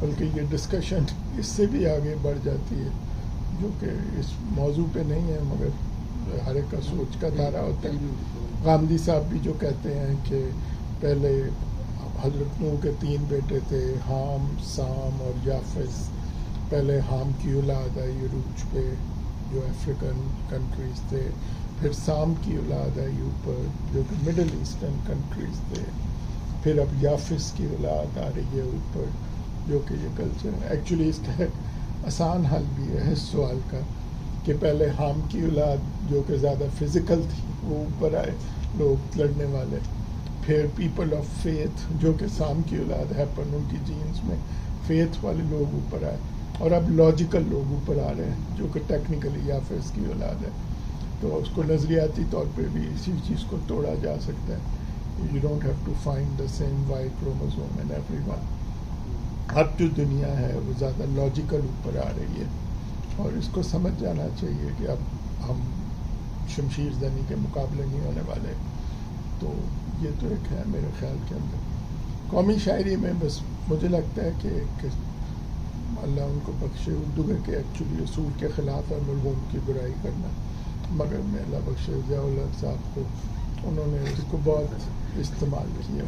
بلکہ یہ ڈسکشن اس سے بھی آگے بڑھ جاتی ہے، جو کہ اس موضوع پہ نہیں ہے، مگر ہر ایک کا سوچ کا دائرہ ہوتا ہے. غامدی صاحب بھی جو کہتے ہیں کہ پہلے حضرت نوح کے 3 بیٹے تھے، حام، سام اور یافس. پہلے حام کی اولاد آئی عروج پہ جو افریقن کنٹریز تھے، پھر سام کی اولاد آئی اوپر جو کہ مڈل ایسٹرن کنٹریز تھے، پھر اب یافس کی اولاد آ رہی ہے اوپر جو کہ یہ کلچر ہے. ایکچولی اس کا آسان حل بھی ہے اس سوال کا کہ پہلے حام کی اولاد جو کہ زیادہ فزیکل تھی وہ اوپر آئے لوگ لڑنے والے، پھر پیپل آف فیتھ جو کہ سام کی اولاد ہے پر ان کی جینز میں فیتھ والے لوگ اوپر آئے، اور اب لاجیکل لوگ اوپر آ رہے ہیں جو کہ ٹیکنیکلی یافس کی اولاد ہے. تو اس کو نظریاتی طور پہ بھی اسی چیز کو توڑا جا سکتا ہے. You don't have to find the same Y chromosome in every one. اب جو دنیا ہے وہ زیادہ لاجیکل اوپر آ رہی ہے، اور اس کو سمجھ جانا چاہیے کہ اب ہم شمشیر زنی کے مقابلے نہیں ہونے والے. تو یہ تو ایک ہے میرے خیال کے اندر. قومی شاعری میں بس مجھے لگتا ہے کہ اللہ ان کو بخشے، اردو میں کہ ایکچولی اصول کے خلاف ہے مرحوم کی برائی کرنا، مگر میں اللہ بخشے ضیاء الحق صاحب کو، انہوں نے اس کو بہت استعمال کیا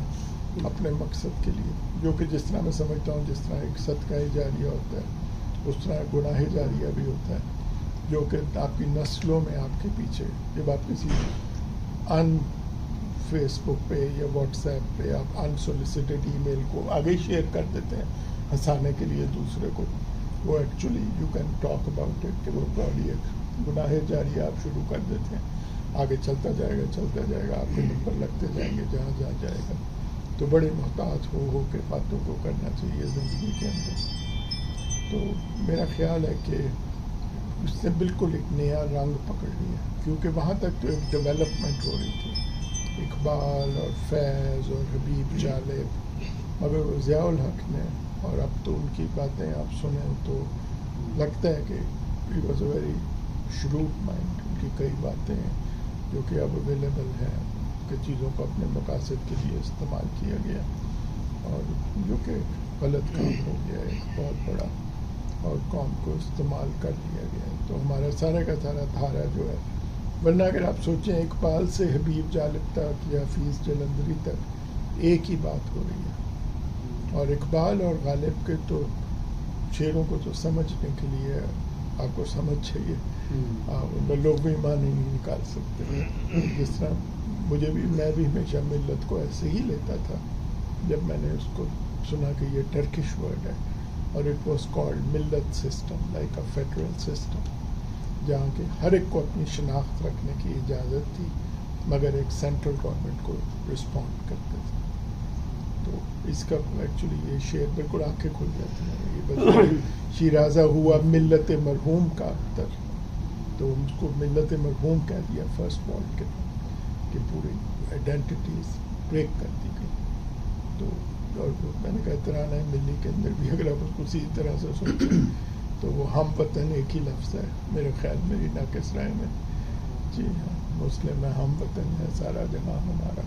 اپنے مقصد کے لیے، جو کہ جس طرح میں سمجھتا ہوں جس طرح ایک صدقہ جاریہ ہوتا ہے اس طرح گناہ جاریہ بھی ہوتا ہے، جو کہ آپ کی نسلوں میں آپ کے پیچھے، جب آپ کسی فیس بک پہ یا واٹس ایپ پہ آپ انسولیسیٹڈ ای میل کو آگے شیئر کر دیتے ہیں ہنسانے کے لیے دوسرے کو، وہ actually you can talk about it کہ وہ پراڈی ایک گناہ جاریہ آپ شروع کر دیتے ہیں. آگے چلتا جائے گا، آپ کے نمبر لگتے جائیں گے جہاں جائے گا. تو بڑے محتاط ہو کے باتوں کو کرنا چاہیے زندگی کے اندر. تو میرا خیال ہے کہ اس نے بالکل ایک نیا رنگ پکڑ لیا، کیونکہ وہاں تک تو ایک ڈیولپمنٹ ہو رہی تھی، اقبال اور فیض اور حبیب جالب، مگر وہ ضیاء الحق نے، اور اب تو ان کی باتیں آپ سنیں تو لگتا ہے کہ he was a very shrewd mind. ان کی کئی باتیں ہیں جو کہ اب اویلیبل ہیں کہ چیزوں کو اپنے مقاصد کے لیے استعمال کیا گیا، اور جو کہ غلط کام ہو گیا ہے بہت بڑا، اور قوم کو استعمال کر لیا گیا ہے. تو ہمارا سارا کا سارا دھارا جو ہے، ورنہ اگر آپ سوچیں اقبال سے حبیب جالب تک یا حفیظ جلندری تک ایک ہی بات ہو رہی ہے، اور اقبال اور غالب کے تو شعروں کو تو سمجھنے کے لیے آپ کو سمجھ چاہیے، آپ ان میں لوگ بھی معنی نہیں نکال سکتے. جس طرح میں بھی ہمیشہ ملت کو ایسے ہی لیتا تھا جب میں نے اس کو سنا کہ یہ ٹرکش ورڈ ہے، اور اٹ واز کالڈ ملت system, like a federal system, جہاں کہ ہر ایک کو اپنی شناخت رکھنے کی اجازت تھی مگر ایک سینٹرل گورنمنٹ کو رسپونڈ کرتے تھے. تو اس کا ایکچولی یہ شعر بالکل آنکھیں کھل جاتی ہیں. یہ بس شیرازہ ہوا ملت مرحوم کا ابتر، تو ان کو ملت مرحوم کہہ دیا فرسٹ پوائنٹ کے کہ پوری آئیڈینٹیٹیز بریک کر دی گئی. تو اور میں نے کہا ترانہ ملی کے اندر بھی اگر آپ اس کو اسی طرح سے سوچیں تو وہ ہم وطن ایک ہی لفظ ہے میرے خیال میری ناقص رائے میں. جی ہاں، مسلم ہے، ہم وطن ہے سارا جہاں ہمارا،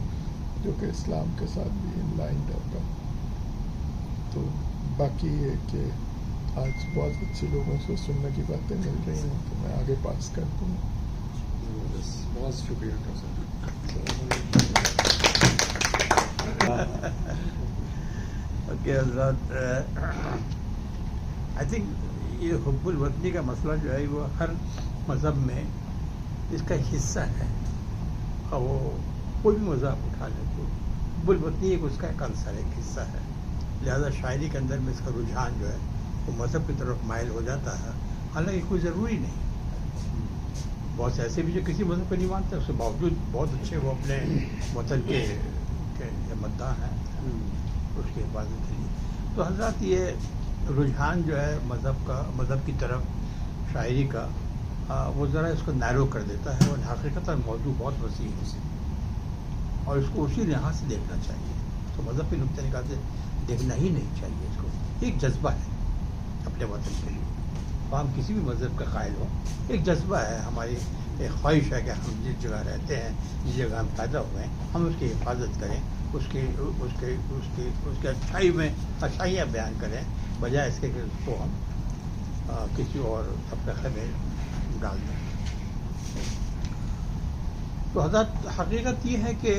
جو کہ اسلام کے ساتھ بھی ان لائن ہوتا. تو باقی یہ کہ آج بہت اچھے لوگوں سے سننے کی باتیں مل رہی ہیں تو میں آگے پاس کر دوں. بہت شکریہ اوکے حضرات، آئی تھنک یہ حب الوطنی کا مسئلہ جو ہے وہ ہر مذہب میں اس کا حصہ ہے، اور وہ کوئی بھی مذہب اٹھا لے تو حب الوطنی ایک اس کا ایک عنصر، ایک حصہ ہے. لہذا شاعری کے اندر میں اس کا رجحان جو ہے وہ مذہب کی طرف مائل ہو جاتا ہے، حالانکہ کوئی ضروری نہیں. بہت سے ایسے بھی جو کسی مذہب کو نہیں مانتے، اس کے باوجود بہت اچھے وہ اپنے وطن کے مداح ہیں، اس کی حفاظت کے لیے. تو حضرات یہ رجحان جو ہے مذہب کی طرف شاعری کا، وہ ذرا اس کو نیرو کر دیتا ہے، اور حقیقت موضوع بہت وسیع ہے اور اس کو اسی لحاظ سے دیکھنا چاہیے. تو مذہبی نقطۂ نگاہ سے دیکھنا ہی نہیں چاہیے اس کو. ایک جذبہ ہے اپنے وطن کے لیے، اور ہم کسی بھی مذہب کا قائل ہوں، ایک جذبہ ہے، ہماری ایک خواہش ہے کہ ہم جس جگہ رہتے ہیں، جس جگہ ہم پیدا ہوئے ہیں، ہم اس کی حفاظت کریں، اس کی اچھائی میں اچھائیاں بیان کریں، بجائے اس کے کہ اس کو ہم کسی اور طبقے میں ڈال دیں. تو حضرت حقیقت یہ ہے کہ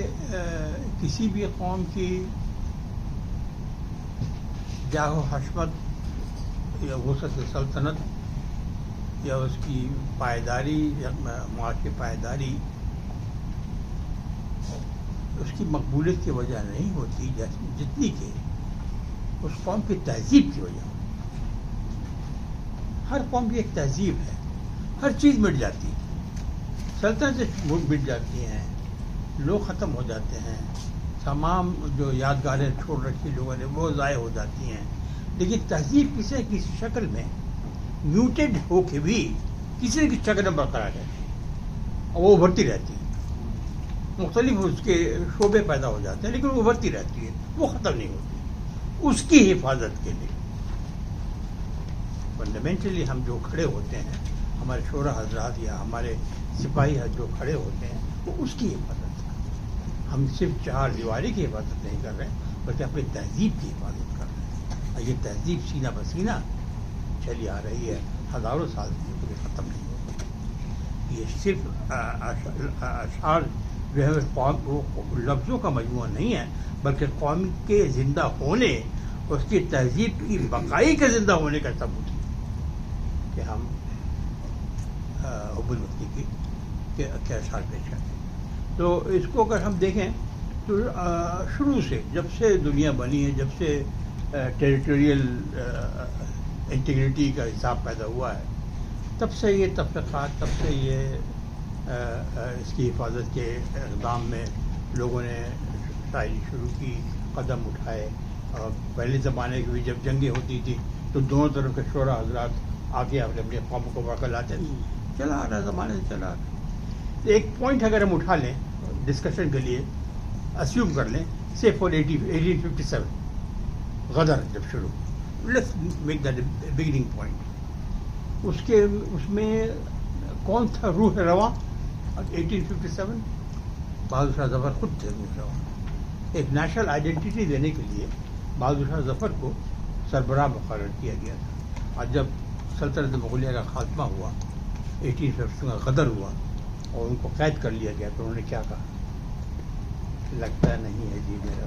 کسی بھی قوم کی جاہ و حشمت یا وسعت سلطنت یا اس کی پائیداری یا معاشی پائیداری اس کی مقبولیت کی وجہ نہیں ہوتی جتنی کہ اس قوم کی تہذیب کی وجہ. ہر قوم کی ایک تہذیب ہے، ہر چیز مٹ جاتی ہے، سلطنتیں مٹ جاتی ہیں، لوگ ختم ہو جاتے ہیں، تمام جو یادگاریں چھوڑ رکھی لوگوں نے وہ ضائع ہو جاتی ہیں، لیکن تہذیب کسی نہ کسی شکل میں میوٹیڈ ہو کے بھی کسی نہ کسی شکل میں برقرار رہتی ہے اور وہ ابھرتی رہتی ہے. مختلف اس کے شعبے پیدا ہو جاتے ہیں لیکن وہ ابھرتی رہتی ہے، وہ ختم نہیں ہوتی. اس کی حفاظت کے لیے فنڈامنٹلی ہم جو کھڑے ہوتے ہیں، ہمارے شورا حضرات یا ہمارے سپاہی جو کھڑے ہوتے ہیں، وہ اس کی حفاظت کرتے ہیں. ہم صرف چار دیواری کی حفاظت نہیں کر رہے بلکہ اپنی تہذیب کی حفاظت کر رہے ہیں. اور یہ تہذیب سینہ بسینہ چلی آ رہی ہے، ہزاروں سال سے کبھی ختم نہیں ہوتی. یہ صرف اشعار جو ہے لفظوں کا مجموعہ نہیں ہے، بلکہ قوم کے زندہ ہونے، اس کی تہذیب کی بقائی کے زندہ ہونے کا ثبوت ہے کہ ہم حب الوطنی کے اشعار پیش کرتے ہیں. تو اس کو اگر ہم دیکھیں تو شروع سے جب سے دنیا بنی ہے، جب سے ٹیریٹوریل انٹیگریٹی کا حساب پیدا ہوا ہے، تب سے یہ تفرقات، تب سے یہ اس کی حفاظت کے اقدام میں لوگوں نے شاعری شروع کی، قدم اٹھائے. اور پہلے زمانے کی بھی جب جنگیں ہوتی تھی تو دونوں طرف کے شعراء حضرات آ کے اپنے اپنے قوم کو واقع لاتے تھے. چلا آ رہا زمانے سے چلا آ رہا. ایک پوائنٹ اگر ہم اٹھا لیں ڈسکشن کے لیے، اسیوم کر لیں سے فور 1857 غدر جب شروع، let's make that beginning point. اس میں کون تھا روح رواں 1857؟ بہادر شاہ ظفر خود تھے روح رواں. ایک نیشنل آئیڈینٹی دینے کے لیے بہادر شاہ ظفر کو سربراہ مقرر کیا گیا تھا. اور جب سلطنت مغلیہ کا خاتمہ ہوا، 1857 کا غدر ہوا اور ان کو قید کر لیا گیا، تو انہوں نے کیا کہا؟ لگتا نہیں ہے جی میرا.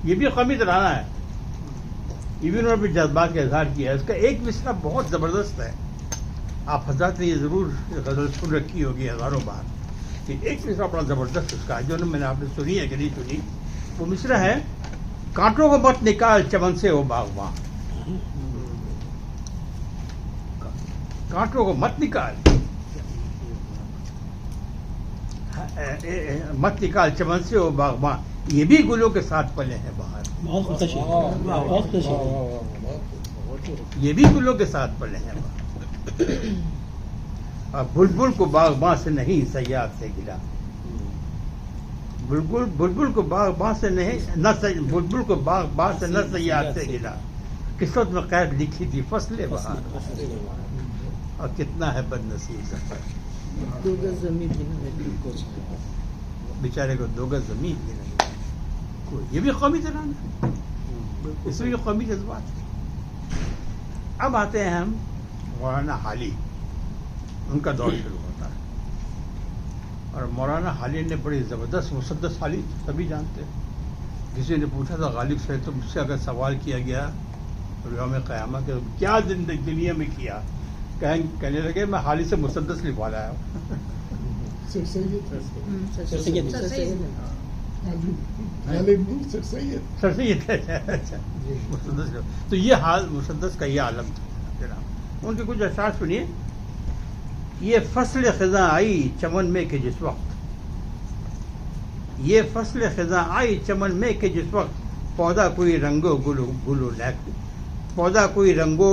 یہ بھی قومی ترانہ ہے، یہ بھی انہوں نے اپنے جذبات کا اظہار کیا ہے. اس کا ایک مصرع بہت زبردست ہے، آپ حضرات نے یہ ضرور غزل سن رکھی ہوگی ہزاروں بار، کہ ایک مصرع بڑا زبردست اس کا ہے جو میں نے آپ نے سنی ہے کہ نہیں سنی. وہ مصرع ہے، کانٹوں کو مت نکال چمن سے وہ باغباں، کانٹوں کو مت نکال، مت نکال چمن سے وہ باغباں، یہ بھی گلوں کے ساتھ پلے ہیں باہر. بہت خوش بہت خوش. یہ بھی گلوں کے ساتھ پلے ہیں باہر. اور بلبل کو باغباں سے نہیں صیاد سے گلا، بلبل کو باغباں سے نہیں، بلبل کو باغباں سے نہ صیاد سے گلا. قسمت میں قید لکھی تھی فصل بہار، اور کتنا ہے بد نصیب سفر. بیچارے کو 2 گز زمین بھی نہیں. یہ بھی قومی ترانہ، اس میں بھی قومی جذبات ہے. اب آتے ہیں ہم مولانا حالی، ان کا دور شروع ہوتا ہے. اور مولانا حالی نے بڑی زبردست مسدس حالی سبھی جانتے ہیں. کسی نے پوچھا تھا غالب سے، تو مجھ سے اگر سوال کیا گیا یوم قیامہ کہ کیا زندگی دنیا میں کیا، کہنے لگے میں حالی سے مسدس لکھوا لایا ہوں. سر سید سر سید مسدس. تو یہ حال مسدس کا یہ عالم تھا جناب. ان کے کچھ اشعار سنیے. یہ فصل خزاں آئی چمن میں کہ جس وقت، یہ فصل خزاں آئی چمن میں کہ جس وقت، پودا کوئی رنگو گلو لیک، پودا کوئی رنگو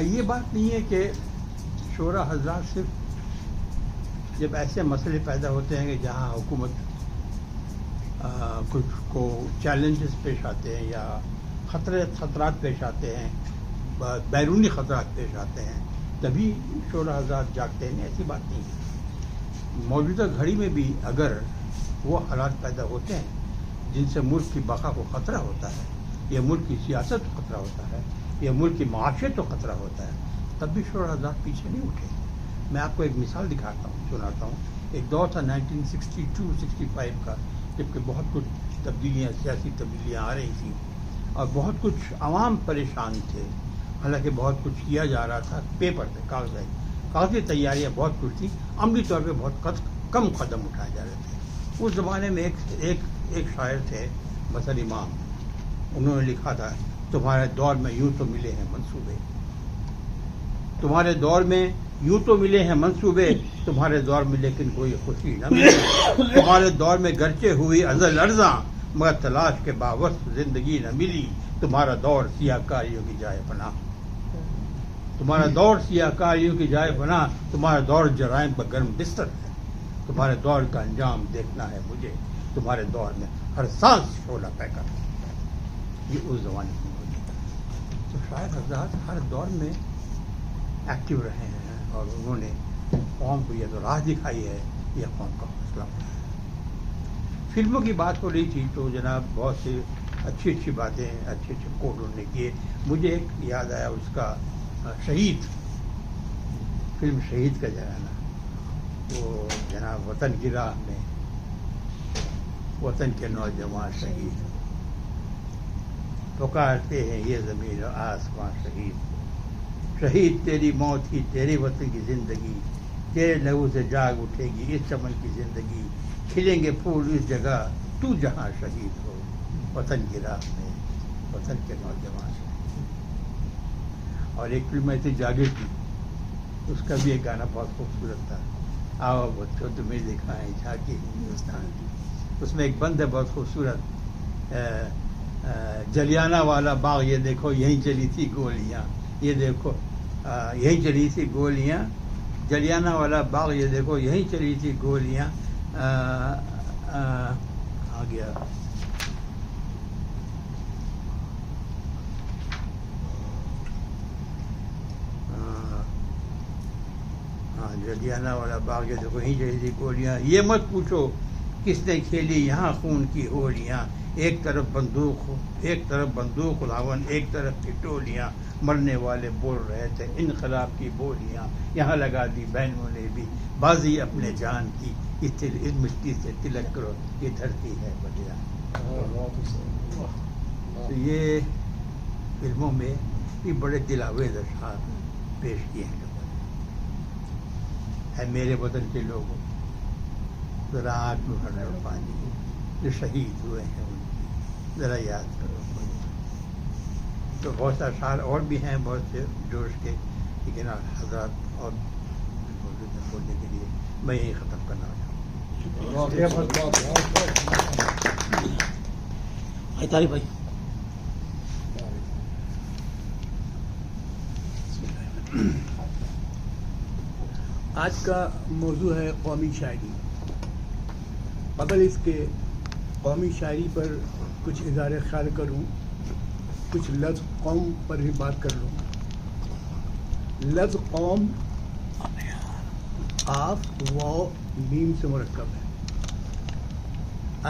یہ بات نہیں ہے کہ شورا حضرات صرف جب ایسے مسئلے پیدا ہوتے ہیں کہ جہاں حکومت کچھ کو چیلنجز پیش آتے ہیں یا خطرات پیش آتے ہیں، بیرونی خطرات پیش آتے ہیں، تبھی شورا حضرات جاگتے ہیں، ایسی بات نہیں ہے۔ موجودہ گھڑی میں بھی اگر وہ حالات پیدا ہوتے ہیں جن سے ملک کی بقا کو خطرہ ہوتا ہے، یا ملک کی سیاست کو خطرہ ہوتا ہے، یا ملک کی معاشیت کو خطرہ ہوتا ہے، تب بھی شورا حضرات پیچھے نہیں اٹھے۔ میں آپ کو ایک مثال دکھاتا ہوں، سناتا ہوں۔ ایک دور تھا 1962-65 کا، جبکہ بہت کچھ تبدیلیاں، سیاسی تبدیلیاں آ رہی تھیں اور بہت کچھ عوام پریشان تھے، حالانکہ بہت کچھ کیا جا رہا تھا پیپر پہ، کاغذی تیاریاں بہت کچھ تھیں، عملی طور پہ بہت کم قدم اٹھائے جا رہے تھے۔ اس زمانے میں ایک شاعر تھے مثل امام، انہوں نے لکھا تھا، تمہارے دور میں یوں تو ملے ہیں منصوبے، تمہارے دور میں یوں تو ملے ہیں منصوبے، تمہارے دور میں لیکن کوئی خوشی نہ ملی، تمہارے دور میں گرچہ ہوئی ازل ارزاں، مگر تلاش کے باوصف زندگی نہ ملی، تمہارا دور سیاہ کاریوں کی جائے پناہ، تمہارا دور سیاہ کاریوں کی جائے پناہ، تمہارا دور جرائم پر گرم بستر ہے، تمہارے دور کا انجام دیکھنا ہے مجھے، تمہارے دور میں ہر سانس شعلہ پیکر ہے۔ یہ اس زمانے کی موجود، تو شاید حضرات ہر دور میں ایکٹیو رہے ہیں اور انہوں نے قوم کو یہ تو راہ دکھائی ہے، یہ قوم کا حوصلہ ہے۔ فلموں کی بات ہو رہی تھی تو جناب بہت سی اچھی باتیں، اچھے کوٹ انہوں نے کیے۔ مجھے ایک یاد آیا اس کا، شہید فلم شہید کا جو ہے نا، وہ جناب وطن کی راہ میں وطن کے نوجوان شہید پکارتے ہیں یہ زمین و آسمان شہید، شہید تیری موت ہی تیرے وطن کی زندگی، تیرے لہو سے جاگ اٹھے گی اس چمن کی زندگی، کھلیں گے پھول اس جگہ تو جہاں شہید ہو، وطن کی راہ میں وطن کے نوجوان شہید۔ اور ایک فلم ایسی جاگیر تھی، اس کا بھی ایک گانا بہت خوبصورت تھا، آؤ بچوں تمہیں دکھائیں جھانکی ہندوستان کی۔ اس میں ایک بند ہے بہت خوبصورت، جلیانہ والا باغ یہ دیکھو یہیں چلی تھی گولیاں، یہ دیکھو یہیں چلی تھی گولیاں، جلیانہ والا باغ یہ دیکھو یہیں چلی تھی گولیاں، آ گیا جلیانہ والا باغ یہ دیکھو یہیں چلی تھی گولیاں، یہ مت پوچھو کس نے کھیلی یہاں خون کی ہولیاں، ایک طرف بندوق الاون، ایک طرف کی ٹولیاں، مرنے والے بول رہے تھے انقلاب کی بولیاں، یہاں لگا دی بہنوں نے بھی بازی اپنے جان کی، اس مٹی سے تلک کرو یہ دھرتی ہے بدیاں۔ تو یہ فلموں میں یہ بڑے دلاویز اشعار پیش کیے ہیں۔ اے میرے وطن کے لوگوں، ذرا آنکھ میں بھر لو پانی، جو شہید ہوئے ہیں ان کی ذرا یاد کرو۔ تو بہت سے اشعار اور بھی ہیں بہت سے جوش کے، لیکن حضرات اور بولنے کے لیے میں یہی ختم کرنا چاہوں گا۔ طارق بھائی، آج کا موضوع ہے قومی شاعری۔ قبل اس کے قومی شاعری پر کچھ اظہار خیال کروں، کچھ لفظ قوم پر بھی بات کر لوں۔ لفظ قوم قاف و میم سے مرکب ہے۔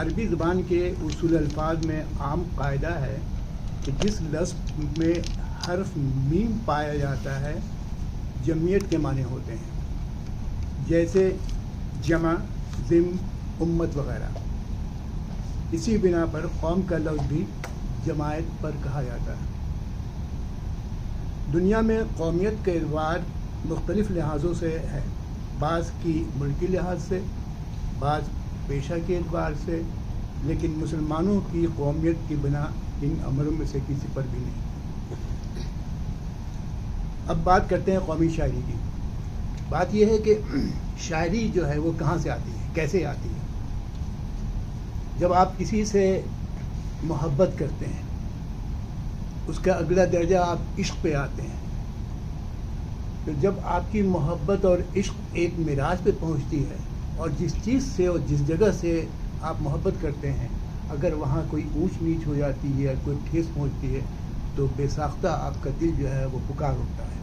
عربی زبان کے اصول الفاظ میں عام قاعدہ ہے کہ جس لفظ میں حرف میم پایا جاتا ہے جمعیت کے معنی ہوتے ہیں، جیسے جمع، ضم، امت وغیرہ۔ اسی بنا پر قوم کا لفظ بھی جماعت پر کہا جاتا ہے۔ دنیا میں قومیت کا اعتبار مختلف لحاظوں سے ہے، بعض کی ملکی لحاظ سے، بعض پیشہ کے اعتبار سے، لیکن مسلمانوں کی قومیت کی بنا ان امروں میں سے کسی پر بھی نہیں۔ اب بات کرتے ہیں قومی شاعری کی۔ بات یہ ہے کہ شاعری جو ہے وہ کہاں سے آتی ہے، کیسے آتی ہے۔ جب آپ کسی سے محبت کرتے ہیں، اس کا اگلا درجہ آپ عشق پہ آتے ہیں، تو جب آپ کی محبت اور عشق ایک معراج پہ پہنچتی ہے اور جس چیز سے اور جس جگہ سے آپ محبت کرتے ہیں اگر وہاں کوئی اونچ نیچ ہو جاتی ہے، کوئی ٹھیس پہنچتی ہے تو بے ساختہ آپ کا دل جو ہے وہ پکار اٹھتا ہے،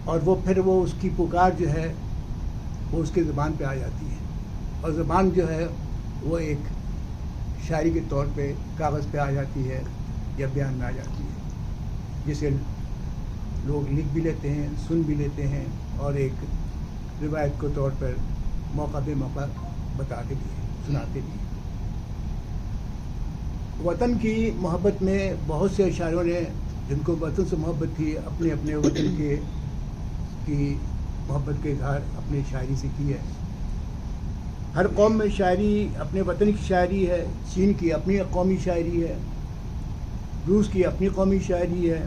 اور وہ پھر وہ اس کی پکار جو ہے وہ اس کی زبان پہ آ جاتی ہے، اور زبان جو ہے وہ ایک شاعری کے طور پہ کاغذ پہ آ جاتی ہے یا بیان میں آ جاتی ہے، جسے لوگ لکھ بھی لیتے ہیں، سن بھی لیتے ہیں، اور ایک روایت کے طور پر موقع بے موقع بتاتے بھی ہیں، سناتے بھی ہیں۔ وطن کی محبت میں بہت سے اشعاروں نے جن کو وطن سے محبت تھی اپنے اپنے وطن کی محبت کے اظہار اپنی شاعری سے کی ہے۔ ہر قوم میں شاعری اپنے وطن کی شاعری ہے، چین کی اپنی قومی شاعری ہے، روس کی اپنی قومی شاعری ہے،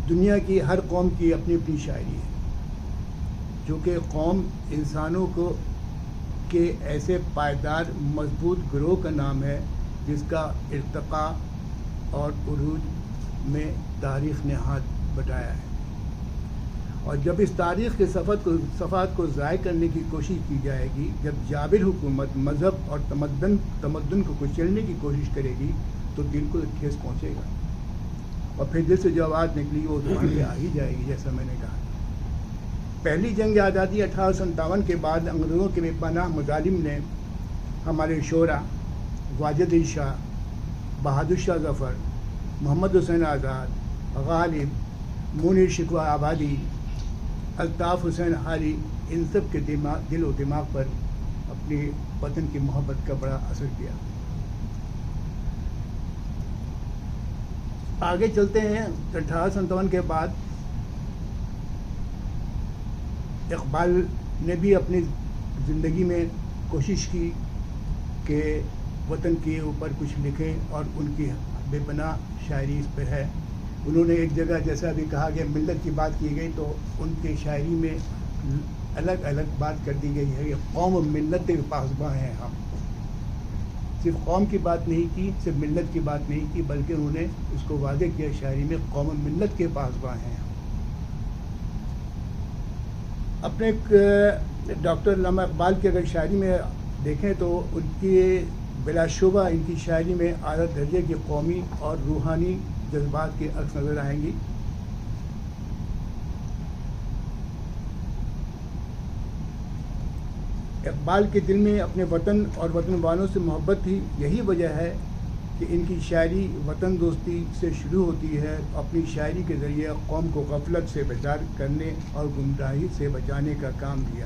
دنیا کی ہر قوم کی اپنی اپنی شاعری ہے، جو کہ قوم انسانوں کو کے ایسے پائیدار مضبوط گروہ کا نام ہے جس کا ارتقاء اور عروج میں تاریخ نے ہاتھ بٹایا ہے، اور جب اس تاریخ کے صفحات کو ضائع کرنے کی کوشش کی جائے گی، جب جابر حکومت مذہب اور تمدن کو کچلنے کی کوشش کرے گی تو دل کو ٹھیس پہنچے گا، اور پھر دل سے جو آواز نکلی وہ زبان پہ آ ہی جائے گی، جیسا میں نے کہا۔ پہلی جنگ آزادی 1857 کے بعد انگریزوں کے بے پناہ مظالم نے ہمارے شعراء واجد علی شاہ، بہادر شاہ ظفر، محمد حسین آزاد، غالب، منیر شکوہ آبادی، الطاف حسین حالی، ان سب کے دل و دماغ پر اپنی وطن کی محبت کا بڑا اثر کیا۔ آگے چلتے ہیں۔ 1857 کے بعد اقبال نے بھی اپنی زندگی میں کوشش کی کہ وطن کے اوپر کچھ لکھیں، اور ان کی بے پناہ شاعری اس پہ ہے۔ انہوں نے ایک جگہ جیسا بھی کہا کہ ملت کی بات کی گئی تو ان کی شاعری میں الگ الگ بات کر دی گئی ہے کہ قوم و ملت کے پاسباں ہیں ہم۔ صرف قوم کی بات نہیں کی، صرف ملت کی بات نہیں کی، بلکہ انہوں نے اس کو واضح کیا شاعری میں قوم و ملت کے پاسباں ہیں ہم۔ اپنے ڈاکٹر علامہ اقبال کی اگر شاعری میں دیکھیں تو ان کی بلا شبہ ان کی شاعری میں اعلیٰ درجے کی قومی اور روحانی جذبات کے عکس نظر آئیں گی۔ اقبال کے دل میں اپنے وطن اور وطن والوں سے محبت تھی، یہی وجہ ہے کہ ان کی شاعری وطن دوستی سے شروع ہوتی ہے، اپنی شاعری کے ذریعے قوم کو غفلت سے بیدار کرنے اور گمراہی سے بچانے کا کام دیا۔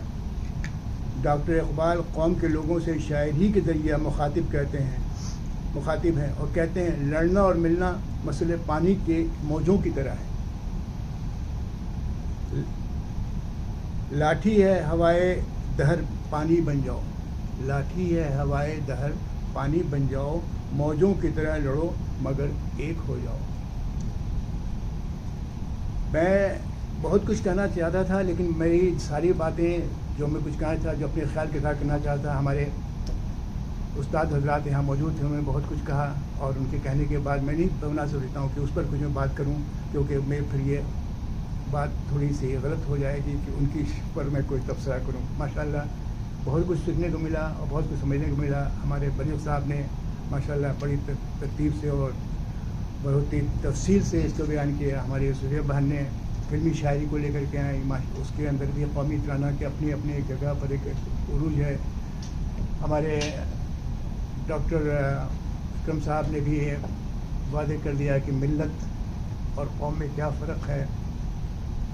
ڈاکٹر اقبال قوم کے لوگوں سے شاعری کے ذریعے مخاطب ہیں اور کہتے ہیں لڑنا اور ملنا مسئلے پانی کے موجوں کی طرح ہے، لاٹھی ہے ہوائے دہر پانی بن جاؤ، لاٹھی ہے ہوائے دہر پانی بن جاؤ، موجوں کی طرح لڑو مگر ایک ہو جاؤ۔ میں بہت کچھ کہنا چاہتا تھا لیکن میری ساری باتیں جو میں کچھ کہنا تھا، جو اپنے خیال کے ساتھ کہنا چاہتا، ہمارے استاد حضرات یہاں موجود تھے، انہوں نے بہت کچھ کہا، اور ان کے کہنے کے بعد میں نہیں مناسب سمجھتا ہوں کہ اس پر کچھ میں بات کروں، کیونکہ میں پھر یہ بات تھوڑی سی غلط ہو جائے گی کہ ان کی پر میں کوئی تبصرہ کروں۔ ماشاءاللہ بہت کچھ سیکھنے کو ملا اور بہت کچھ سمجھنے کو ملا۔ ہمارے بنیف صاحب نے ماشاءاللہ بڑی ترتیب سے اور بہت ہی تفصیل سے اس کو بیان کیا۔ ہمارے سہیل بہن نے فلمی شاعری کو لے کر کے آئیں، اس کے اندر بھی قومی ترانہ کے اپنی اپنی ایک جگہ پر ایک عروج ہے۔ ہمارے ڈاکٹر اکرم صاحب نے بھی واضح کر دیا کہ ملت اور قوم میں کیا فرق ہے۔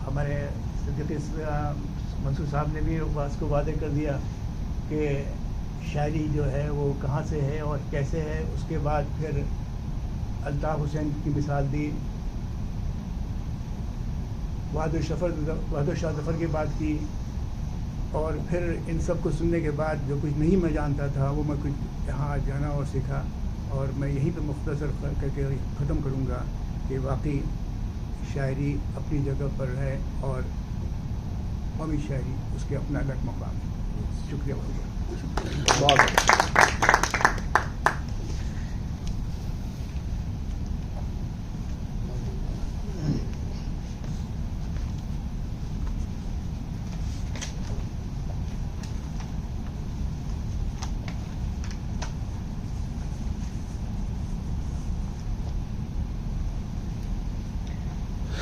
ہمارے صدیقی منصور صاحب نے بھی اس کو واضح کر دیا کہ شاعری جو ہے وہ کہاں سے ہے اور کیسے ہے۔ اس کے بعد پھر الطاف حسین کی مثال دی، بہادر شاہ ظفر کی بات کی، اور پھر ان سب کو سننے کے بعد جو کچھ نہیں میں جانتا تھا وہ میں کچھ یہاں جانا اور سیکھا، اور میں یہیں پہ مختصر کر کے ختم کروں گا کہ واقعی شاعری اپنی جگہ پر ہے اور قومی شاعری اس کے اپنا الگ مقام ہے۔ شکریہ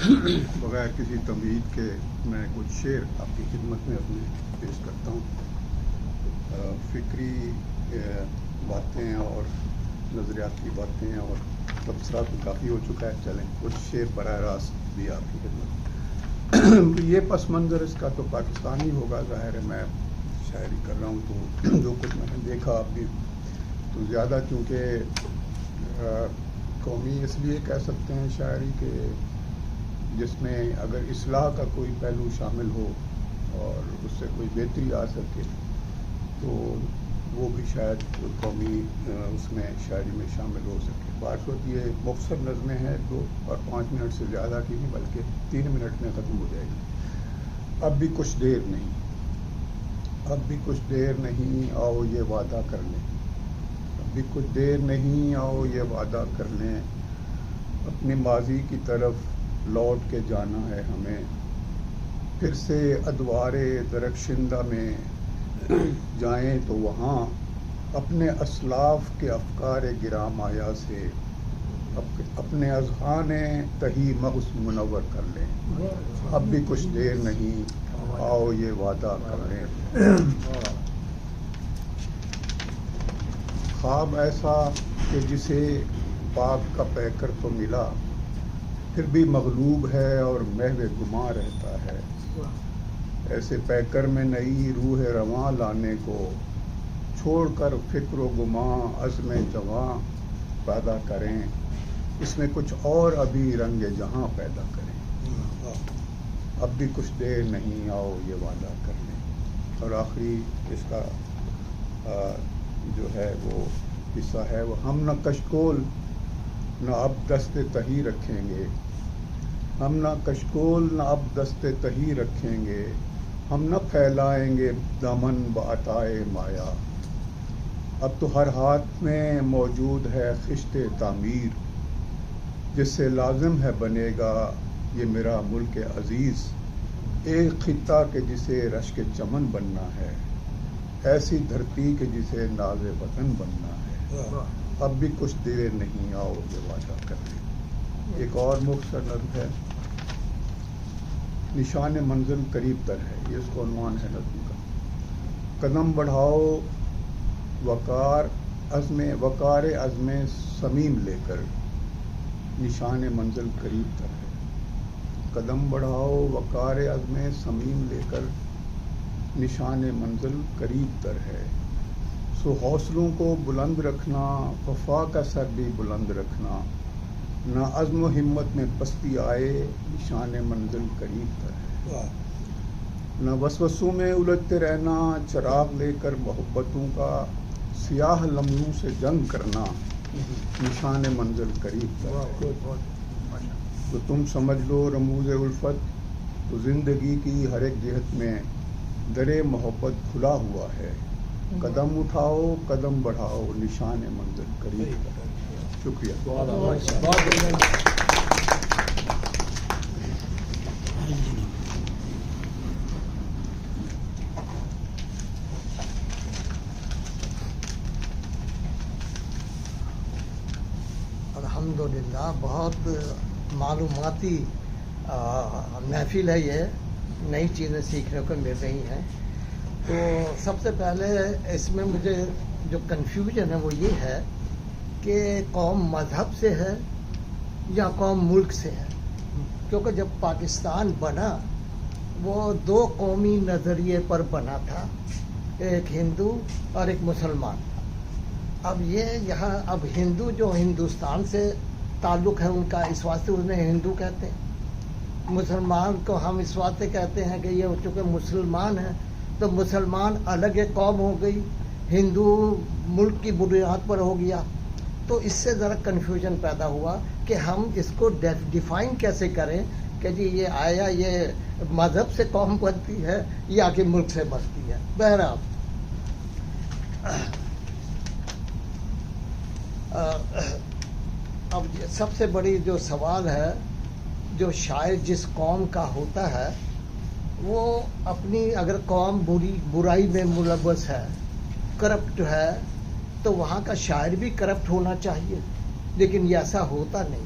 بغیر کسی تمہید کے میں کچھ شعر آپ کی خدمت میں اپنے پیش کرتا ہوں. فکری باتیں اور نظریاتی باتیں اور تبصرہ تو کافی ہو چکا ہے. چلیں کچھ شعر براہ راست بھی آپ کی خدمت. یہ پس منظر اس کا تو پاکستانی ہوگا ظاہر ہے. میں شاعری کر رہا ہوں تو جو کچھ میں نے دیکھا آپ بھی تو زیادہ چونکہ قومی اس لیے کہہ سکتے ہیں شاعری کے جس میں اگر اصلاح کا کوئی پہلو شامل ہو اور اس سے کوئی بہتری آ سکے تو وہ بھی شاید قومی اس میں شاعری میں شامل ہو سکے. بات ہوتی ہے مختصر نظمیں ہیں 2 اور 5 منٹ سے زیادہ کی نہیں بلکہ 3 منٹ میں ختم ہو جائے گی. اب بھی کچھ دیر نہیں، اب بھی کچھ دیر نہیں، آؤ یہ وعدہ کر لیں. اب بھی کچھ دیر نہیں، آؤ یہ وعدہ کر لیں. اپنے ماضی کی طرف لوٹ کے جانا ہے ہمیں. پھر سے ادوار درخشندہ میں جائیں تو وہاں اپنے اسلاف کے افکار گرام آیا سے اپنے اذہان تہی مغز منور کر لیں. اب بھی کچھ دیر نہیں، آؤ یہ وعدہ کر لیں. خواب ایسا کہ جسے پاک کا پیکر تو ملا پھر بھی مغلوب ہے اور محو گماں رہتا ہے. ایسے پیکر میں نئی روح رواں لانے کو چھوڑ کر فکر و گماں عزم جواں پیدا کریں. اس میں کچھ اور ابھی رنگ جہاں پیدا کریں. اب بھی کچھ دیر نہیں، آؤ یہ وعدہ کر لیں. اور آخری اس کا جو ہے وہ حصہ ہے وہ ہم نہ کشکول نہ اب دست تہی رکھیں گے. ہم نہ کشکول نہ اب دست تہی رکھیں گے. ہم نہ پھیلائیں گے دامن بعطائے مایا. اب تو ہر ہاتھ میں موجود ہے خشت تعمیر جس سے لازم ہے بنے گا یہ میرا ملک عزیز. ایک خطہ کہ جسے رشک چمن بننا ہے، ایسی دھرتی کہ جسے ناز وطن بننا ہے. اب بھی کچھ دیر نہیں، آؤ یہ وعدہ کر لیں. ایک اور مختصر نظم ہے نشان منزل قریب تر ہے، یہ اس کو عنوان ہے نظم کا. قدم بڑھاؤ وقار عزم صمیم لے کر نشان منزل قریب تر ہے. قدم بڑھاؤ وقار عزم صمیم لے کر نشان منزل قریب تر ہے. سو حوصلوں کو بلند رکھنا، وفا کا سر بھی بلند رکھنا. نہ عزم و ہمت میں پستی آئے نشان منزل قریب تر ہے. نہ وسوسوں میں الجھتے رہنا، چراغ لے کر محبتوں کا سیاہ لمحوں سے جنگ کرنا نشان منزل قریب تر ہے. تو تم سمجھ لو رموز الفت تو زندگی کی ہر ایک جہت میں در محبت کھلا ہوا ہے. قدم اٹھاؤ قدم بڑھاؤ نشان منزل قریب تر ہے. شکریہ. الحمدللہ بہت معلوماتی محفل ہے. یہ نئی چیزیں سیکھنے کو مل رہی ہیں. تو سب سے پہلے اس میں مجھے جو کنفیوژن ہے وہ یہ ہے کہ قوم مذہب سے ہے یا قوم ملک سے ہے. کیونکہ جب پاکستان بنا وہ 2 قومی نظریے پر بنا تھا، ایک ہندو اور ایک مسلمان. اب یہ یہاں اب ہندو جو ہندوستان سے تعلق ہے ان کا اس واسطے انہیں ہندو کہتے ہیں. مسلمان کو ہم اس واسطے کہتے ہیں کہ یہ چونکہ مسلمان ہیں تو مسلمان الگ ایک قوم ہو گئی، ہندو ملک کی بنیاد پر ہو گیا. تو اس سے ذرا کنفیوژن پیدا ہوا کہ ہم اس کو ڈیفائن کیسے کریں کہ جی یہ آیا یہ مذہب سے قوم بنتی ہے یا کہ ملک سے بنتی ہے. بہرحال اب سب سے بڑی جو سوال ہے، جو شاعر جس قوم کا ہوتا ہے وہ اپنی اگر قوم برائی میں ملوث ہے، کرپٹ ہے، تو وہاں کا شاعر بھی کرپٹ ہونا چاہیے. لیکن یہ ایسا ہوتا نہیں.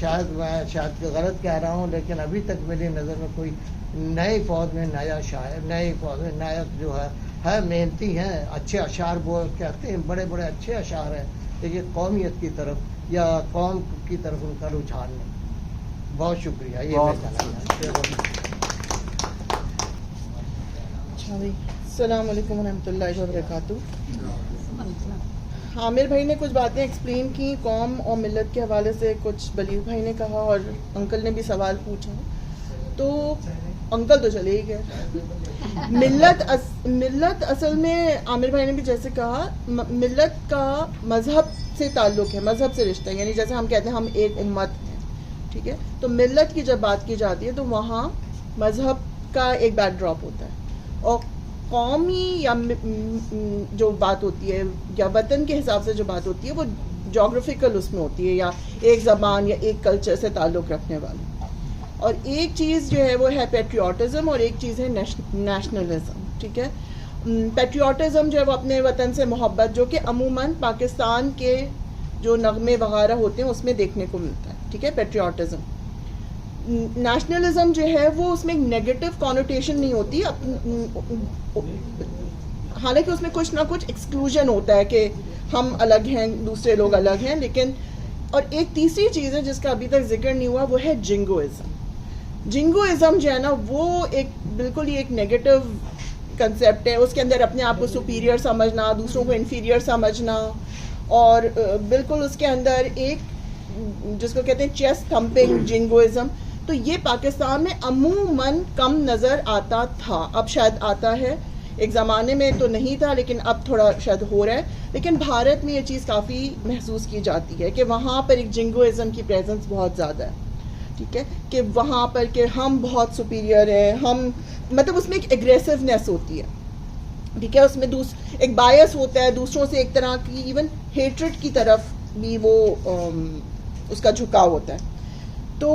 شاید میں غلط کہہ رہا ہوں، لیکن ابھی تک میری نظر میں کوئی نئے فوج میں نیا شاعر، نئے فوج میں نائک جو ہے محنتی ہیں، اچھے اشعار بول کہتے ہیں، بڑے بڑے اچھے اشعار ہیں، لیکن قومیت کی طرف یا قوم کی طرف ان کا رجحان نہیں. بہت شکریہ. یہ میں کہنا اچھا بھائی، السلام علیکم ورحمۃ اللہ وبرکاتہ. عامر بھائی نے کچھ باتیں ایکسپلین کی قوم اور ملت کے حوالے سے، کچھ بلیغ بھائی نے کہا اور انکل نے بھی سوال پوچھا. تو انکل تو چلے ہی گئے. ملت اصل میں عامر بھائی نے بھی جیسے کہا، ملت کا مذہب سے تعلق ہے، مذہب سے رشتہ ہے. یعنی جیسے ہم کہتے ہیں ہم ایک امت ہیں، ٹھیک ہے. تو ملت کی جب بات کی جاتی ہے تو وہاں مذہب کا ایک بیک ڈراپ ہوتا ہے، اور قومی یا جو بات ہوتی ہے یا وطن کے حساب سے جو بات ہوتی ہے وہ جغرافیکل اس میں ہوتی ہے، یا ایک زبان یا ایک کلچر سے تعلق رکھنے والی. اور ایک چیز جو ہے وہ ہے پیٹریوٹزم، اور ایک چیز ہے نیشنلزم. ٹھیک ہے. پیٹریوٹزم جو ہے وہ اپنے وطن سے محبت، جو کہ عموماً پاکستان کے جو نغمے وغیرہ ہوتے ہیں اس میں دیکھنے کو ملتا ہے. ٹھیک ہے، پیٹریوٹزم. نیشنلزم جو ہے وہ اس میں ایک نیگیٹو کانوٹیشن نہیں ہوتی، حالانکہ اس میں کچھ نہ کچھ ایکسکلوژن ہوتا ہے کہ ہم الگ ہیں، دوسرے لوگ الگ ہیں. لیکن اور ایک تیسری چیز ہے جس کا ابھی تک ذکر نہیں ہوا، وہ ہے جنگوازم. جنگوازم جو ہے نا وہ ایک بالکل ہی ایک نیگیٹو کنسیپٹ ہے. اس کے اندر اپنے آپ کو سپیریئر سمجھنا، دوسروں کو انفیریئر سمجھنا، اور بالکل اس کے اندر ایک جس کو کہتے ہیں چیسٹ تھمپنگ جنگوازم. تو یہ پاکستان میں عموماً کم نظر آتا تھا، اب شاید آتا ہے. ایک زمانے میں تو نہیں تھا لیکن اب تھوڑا شاید ہو رہا ہے. لیکن بھارت میں یہ چیز کافی محسوس کی جاتی ہے کہ وہاں پر ایک جنگوازم کی پریزنس بہت زیادہ ہے. ٹھیک ہے، کہ وہاں پر کہ ہم بہت سپیریئر ہیں، ہم مطلب اس میں ایک ایگریسونیس ہوتی ہے. ٹھیک ہے، اس میں ایک بایس ہوتا ہے دوسروں سے، ایک طرح کی ایون ہیٹرڈ کی طرف بھی وہ اس کا جھکاؤ ہوتا ہے. تو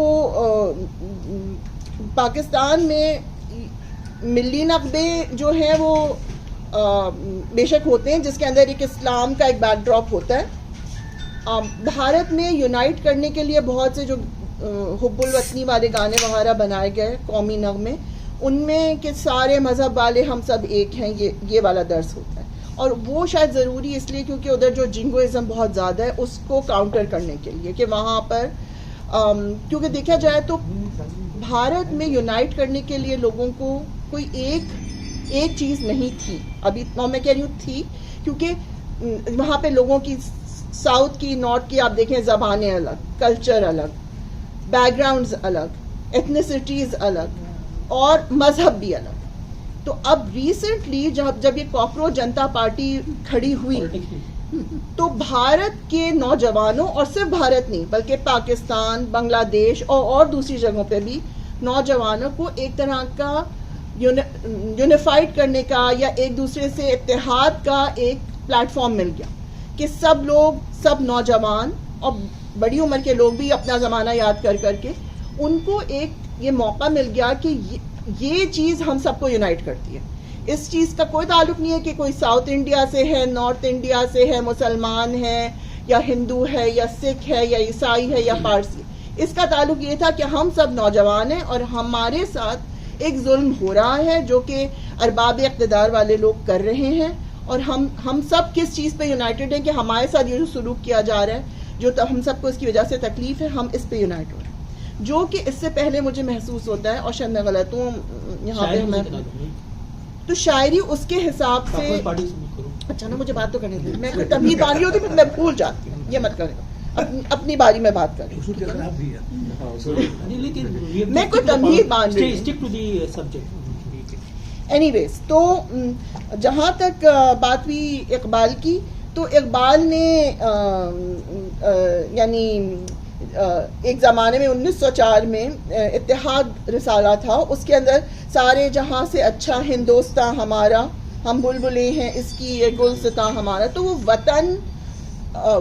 پاکستان میں ملی نغمے جو ہیں وہ بے شک ہوتے ہیں، جس کے اندر ایک اسلام کا ایک بیک ڈراپ ہوتا ہے. بھارت میں یونائٹ کرنے کے لیے بہت سے جو حب الوطنی والے گانے وغیرہ بنائے گئے، قومی نغمے، ان میں کہ سارے مذہب والے ہم سب ایک ہیں، یہ والا درس ہوتا ہے. اور وہ شاید ضروری اس لیے کیونکہ ادھر جو جنگوازم بہت زیادہ ہے اس کو کاؤنٹر کرنے کے لیے، کہ وہاں پر کیونکہ دیکھا جائے تو بھارت میں یونائٹ کرنے کے لیے لوگوں کو کوئی ایک چیز نہیں تھی. ابھی میں کہہ رہی ہوں تھی، کیونکہ وہاں پہ لوگوں کی ساؤتھ کی، نارتھ کی آپ دیکھیں زبانیں الگ، کلچر الگ، بیک گراؤنڈز الگ، ایتھنیسٹیز الگ، اور مذہب بھی الگ. تو اب ریسنٹلی جب یہ کاکروچ جنتا پارٹی کھڑی ہوئی تو بھارت کے نوجوانوں، اور صرف بھارت نہیں بلکہ پاکستان، بنگلہ دیش اور دوسری جگہوں پہ بھی نوجوانوں کو ایک طرح کا یونیفائڈ کرنے کا یا ایک دوسرے سے اتحاد کا ایک پلیٹ فارم مل گیا، کہ سب لوگ، سب نوجوان اور بڑی عمر کے لوگ بھی اپنا زمانہ یاد کر کے ان کو ایک یہ موقع مل گیا کہ یہ چیز ہم سب کو یونائٹ کرتی ہے. اس چیز کا کوئی تعلق نہیں ہے کہ کوئی ساؤتھ انڈیا سے ہے، نارتھ انڈیا سے ہے، مسلمان ہے یا ہندو ہے یا سکھ ہے یا عیسائی ہے یا پارسی. اس کا تعلق یہ تھا کہ ہم سب نوجوان ہیں اور ہمارے ساتھ ایک ظلم ہو رہا ہے جو کہ ارباب اقتدار والے لوگ کر رہے ہیں، اور ہم سب کس چیز پہ یونائٹڈ ہیں کہ ہمارے ساتھ یہ جو سلوک کیا جا رہا ہے، جو ہم سب کو اس کی وجہ سے تکلیف ہے، ہم اس پہ یونائٹ ہو رہے ہیں. جو کہ اس سے پہلے مجھے محسوس ہوتا ہے، اور شاید میں غلط ہوں یہاں پہ، میں تو شاعری اس کے حساب سے، اچھا نا مجھے بات تو کرنے دیں، میں کوئی تمہید بانی ہوتی پھر میں بھول جاتی ہوں، یہ مت کریں، اپنی باری میں بات کریں، میں کوئی تمہید بان رہی ہوں. اینی ویز، تو جہاں تک بات ہوئی اقبال کی، تو اقبال نے یعنی ایک زمانے میں 1904 میں اتحاد رسالہ تھا، اس کے اندر سارے جہاں سے اچھا ہندوستاں ہمارا، ہم بلبلیں ہیں اس کی یہ گلستاں ہمارا. تو وہ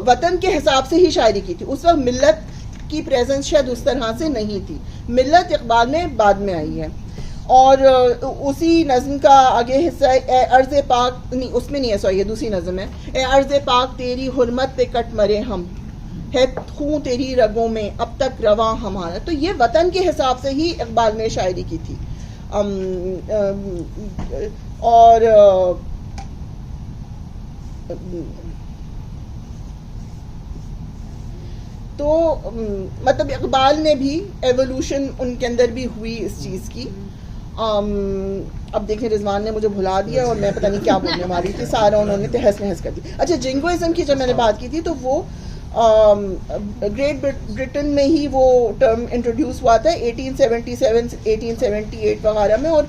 وطن کے حساب سے ہی شاعری کی تھی. اس وقت ملت کی پریزنس شاید اس طرح سے نہیں تھی. ملت اقبال میں بعد میں آئی ہے. اور اسی نظم کا آگے حصہ اے عرض پاک، نہیں اس میں نہیں ہے، سوری یہ دوسری نظم ہے، اے عرض پاک تیری حرمت پہ کٹ مرے ہم. ہے خون تیری رگوں میں اب تک رواں ہمارا. تو یہ وطن کے حساب سے ہی اقبال نے شاعری کی تھی. اور تو مطلب اقبال نے بھی ایوولوشن ان کے اندر بھی ہوئی اس چیز کی. اب دیکھیں رضوان نے مجھے بھلا دیا اور میں پتہ نہیں کیا بولنے والی تھی, سارا انہوں نے تہس نہس کر دی. اچھا جنگوازم کی جب میں نے بات کی تھی تو وہ گریٹ برٹن میں ہی وہ ٹرم انٹروڈیوس ہوا تھا 1877 1878 وغیرہ میں, اور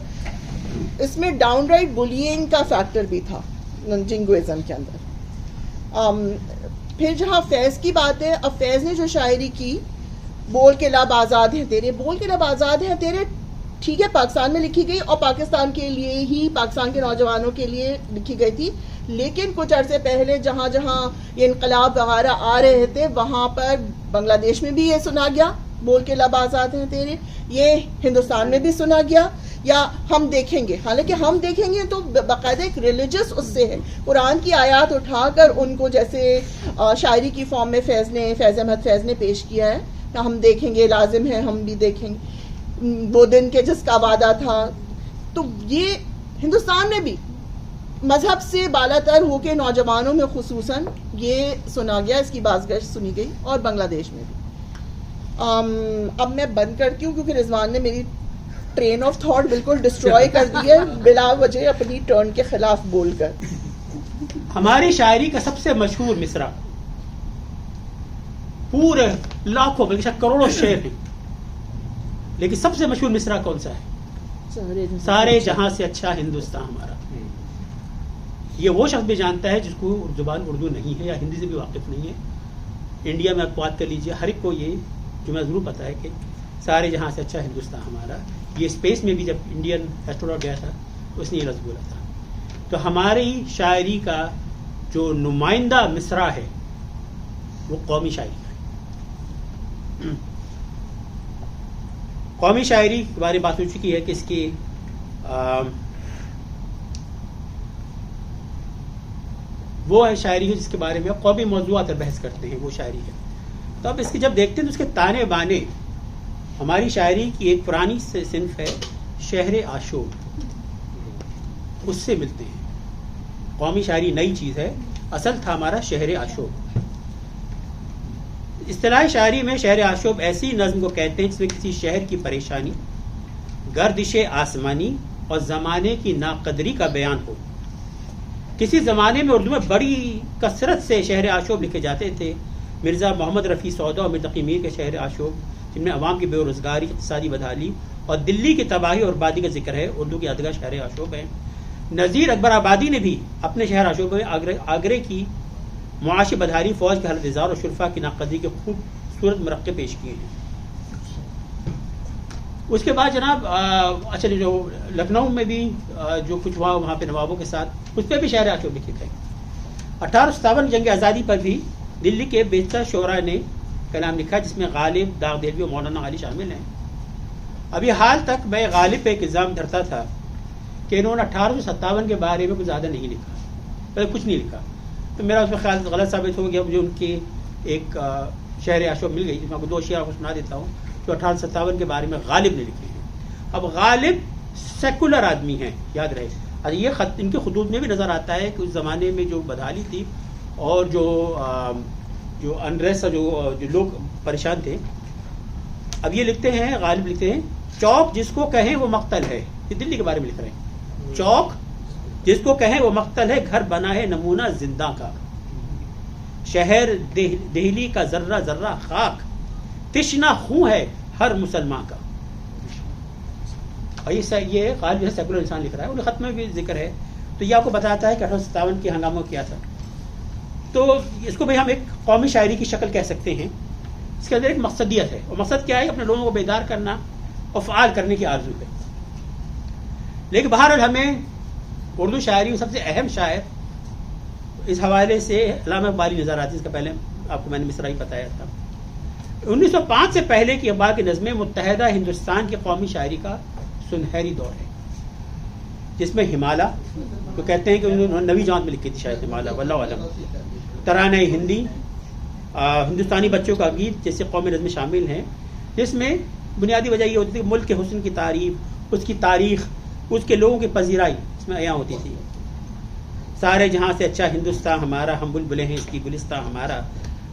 اس میں ڈاؤن رائٹ بلینگ کا فیکٹر بھی تھا جنگوازم کے اندر. پھر جہاں فیض کی بات ہے, اب فیض نے جو شاعری کی بول کے لب آزاد ہیں تیرے, بول کے لب آزاد ہیں تیرے ٹھیک ہے پاکستان میں لکھی گئی اور پاکستان کے لیے ہی, پاکستان کے نوجوانوں کے لیے لکھی گئی تھی, لیکن کچھ عرصے پہلے جہاں جہاں یہ انقلاب وغیرہ آ رہے تھے وہاں پر بنگلہ دیش میں بھی یہ سنا گیا بول کے لب آزاد ہیں تیرے, یہ ہندوستان میں بھی سنا گیا. یا ہم دیکھیں گے, حالانکہ ہم دیکھیں گے تو باقاعدہ ایک ریلیجس اس سے ہے, قرآن کی آیات اٹھا کر ان کو جیسے شاعری کی فارم میں فیض احمد فیض نے پیش کیا ہے, ہم دیکھیں گے, لازم ہے ہم بھی دیکھیں گے, وہ دن کے جس کا وعدہ تھا. تو یہ ہندوستان میں بھی مذہب سے بالا تر ہو کے نوجوانوں میں خصوصاً یہ سنا گیا, اس کی بازگشت سنی گئی, اور بنگلہ دیش میں بھی. اب میں بند کرتی ہوں کیونکہ رضوان نے میری ٹرین آف تھاٹ بالکل ڈسٹروائے کر دی ہے بلا وجہ اپنی ٹرن کے خلاف بول کر. ہماری شاعری کا سب سے مشہور مصرع, پورے لاکھوں بلکہ شاید کروڑوں شعر ہیں, لیکن سب سے مشہور مصرع کون سا ہے؟ سارے جہاں سے اچھا ہندوستان ہمارا. یہ وہ شخص بھی جانتا ہے جس کو زبان اردو نہیں ہے یا ہندی سے بھی واقف نہیں ہے. انڈیا میں آپ بات کر لیجیے, ہر ایک کو یہ جملہ ضرور پتا ہے کہ سارے جہاں سے اچھا ہندوستان ہمارا. یہ اسپیس میں بھی جب انڈین ایسٹروناٹ گیا تھا تو اس نے یہ لفظ بولا تھا. تو ہماری شاعری کا جو نمائندہ مصرع ہے وہ قومی شاعری کا ہے. قومی شاعری کے بارے میں بات ہو چکی ہے کہ اس کی وہ ہے شاعری ہے جس کے بارے میں قومی موضوعات پر بحث کرتے ہیں, وہ شاعری ہے. تو اب اس کے جب دیکھتے ہیں تو اس کے تانے بانے ہماری شاعری کی ایک پرانی صنف ہے شہر آشوب, اس سے ملتے ہیں. قومی شاعری نئی چیز ہے, اصل تھا ہمارا شہر آشوب. اصطلاح شاعری میں شہر آشوب ایسی نظم کو کہتے ہیں جس میں کسی شہر کی پریشانی, گردش آسمانی اور زمانے کی ناقدری کا بیان ہو. کسی زمانے میں اردو میں بڑی کثرت سے شہر آشوب لکھے جاتے تھے. مرزا محمد رفیع سودا اور میر تقی میر کے شہر آشوب, جن میں عوام کی بے روزگاری, اقتصادی بدحالی اور دلی کی تباہی اور بربادی کا ذکر ہے, اردو کی یادگار شہر آشوب ہے. نذیر اکبر آبادی نے بھی اپنے شہر آشوب میں آگرے کی معاشی بدحالی, فوج کے حالت اظہار اور شرفا کی ناقدری کے خوبصورت مرقع پیش کیے ہیں. اس کے بعد جناب اچھا جو لکھنؤ میں بھی جو کچھ ہوا وہاں پہ نوابوں کے ساتھ, اس پہ بھی شہر آشوب لکھے گئے. 1857 جنگ آزادی پر بھی دلی کے بیشتر شعراء نے کلام لکھا, جس میں غالب, داغ دہلوی اور مولانا علی شامل ہیں. ابھی حال تک میں غالب پہ ایک الزام دھرتا تھا کہ انہوں نے 1857 کے بارے میں کچھ زیادہ نہیں لکھا, کچھ نہیں لکھا. تو میرا اس میں خیال غلط ثابت ہو گیا. مجھے ان کی ایک شعر آشوب مل گئی جس میں آپ کو 2 شعر کو سنا دیتا ہوں جو 1857 کے بارے میں غالب نے لکھے ہیں. اب غالب سیکولر آدمی ہیں, یاد رہے. یہ خط ان کے خطوط میں بھی نظر آتا ہے کہ اس زمانے میں جو بدحالی تھی اور جو انریسٹ, جو لوگ پریشان تھے. اب یہ لکھتے ہیں, غالب لکھتے ہیں, چوک جس کو کہیں وہ مقتل ہے. یہ دلی کے بارے میں لکھ رہے ہیں. چوک جس کو کہیں وہ مقتل ہے, گھر بنا ہے نمونہ زندہ کا. شہر دہلی کا ذرہ ذرہ خاک, تشنا خون ہے ہر مسلمان کا. اور یہ غالب سیکولر انسان لکھ رہا ہے, انہیں خط میں بھی ذکر ہے. تو یہ آپ کو بتاتا ہے کہ 1857 کے ہنگامہ کیا تھا. تو اس کو بھی ہم ایک قومی شاعری کی شکل کہہ سکتے ہیں. اس کے اندر ایک مقصدیت ہے, اور مقصد کیا ہے؟ اپنے لوگوں کو بیدار کرنا اور فعال کرنے کی آرزو ہے. لیکن بہرحال ہمیں اردو شاعری میں سب سے اہم شاعر اس حوالے سے علامہ اقبالی نظر آتی ہے. اس کا پہلے آپ کو میں نے مصرع ہی بتایا تھا. 1905 سے پہلے کی اقبال کی نظمیں متحدہ ہندوستان کی قومی شاعری کا سنہری دور ہے, جس میں ہمالا تو کہتے ہیں کہ انہوں نے 9ویں جماعت میں لکھی تھی شاید ہمالا, واللہ عالم. ترانہ ہندی, ہندوستانی بچوں کا گیت جیسے قومی نظم شامل ہیں، جس میں بنیادی وجہ یہ ہوتی تھی کہ ملک کے حسن کی تعریف، اس کی تاریخ، اس کے لوگوں کی پذیرائی اس میں عیاں ہوتی تھی. سارے جہاں سے اچھا ہندوستان ہمارا، ہم بلبلیں ہیں اس کی گلستان ہمارا.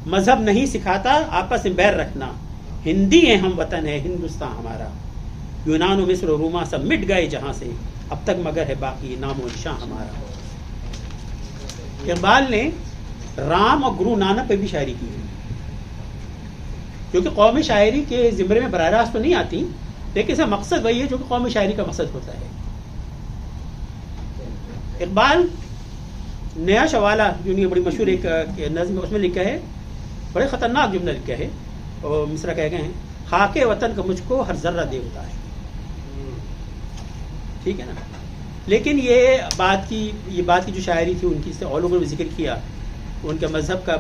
مذہب نہیں سکھاتا آپس میں بیر رکھنا، ہندی ہیں ہم وطن ہے ہندوستان ہمارا. یونان و مصر و روما سب مٹ گئے جہاں سے، اب تک مگر ہے باقی نام و نشان ہمارا. اقبال نے رام اور گرو نانک پہ بھی شاعری کی ہے، جو کہ قومی شاعری کے زمرے میں براہ راست تو نہیں آتی، لیکن اس کا مقصد وہی ہے جو کہ قومی شاعری کا مقصد ہوتا ہے. اقبال نیا شوالہ جو بڑی مشہور ایک نظم اس میں لکھا ہے، بڑے خطرناک جملہ لکھا ہے، اور مصرع کہہ گئے ہیں، خاک وطن کا مجھ کو ہر ذرہ دیوتا ہے. ٹھیک ہے نا. لیکن یہ بات کی جو شاعری تھی ان کی سے اور لوگوں نے ذکر کیا، ان کے مذہب کا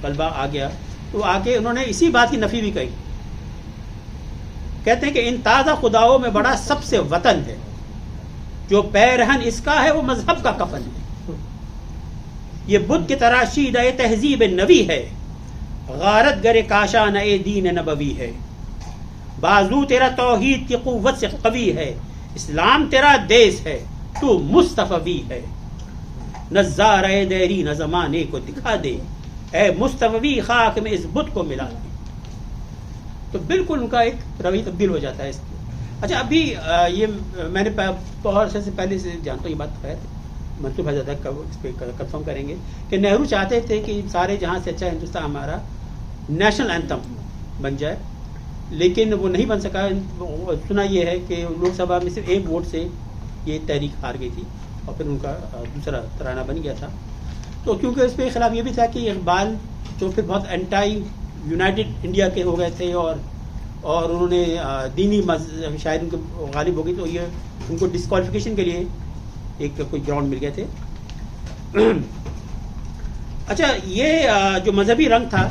غلبہ آ گیا، تو آ کے انہوں نے اسی بات کی نفی بھی کہی. کہتے ہیں کہ ان تازہ خداؤں میں بڑا سب سے وطن ہے، جو پیرہن اس کا ہے وہ مذہب کا کفن ہے. یہ بدھ کی تراشید اے تہذیب نبی ہے، غارت گر کاشان اے دین نبوی ہے. بازو تیرا توحید کی قوت سے قوی ہے، اسلام تیرا دیس ہے تو مصطفی ہے. نظارہ دیری نہ زمانے کو دکھا دے، اے مصطفی خاک میں اس بدھ کو ملا دے. تو بالکل ان کا ایک روی تبدیل ہو جاتا ہے اس کو. اچھا ابھی یہ میں نے بہت عرصے سے پہلے سے جانتا ہوں، یہ بات ہے منصوب حضرت اس پہ کنفرم کریں گے کہ نہرو چاہتے تھے کہ سارے جہاں سے اچھا ہندوستان ہمارا نیشنل اینتھم بن جائے، لیکن وہ نہیں بن سکا. سنا یہ ہے کہ لوک سبھا میں صرف ایک ووٹ سے یہ تحریک ہار گئی تھی اور پھر ان کا دوسرا ترانہ بن گیا تھا. تو کیونکہ اس پہ خلاف یہ بھی تھا کہ اقبال جو پھر بہت اینٹائی یونائٹڈ انڈیا کے ہو گئے تھے، اور انہوں نے دینی شاید ان کو غالب ہو گئی، تو یہ ان کو ڈسکوالیفیکیشن کے لیے ایک کوئی گراؤنڈ مل گئے تھے. اچھا یہ جو مذہبی رنگ تھا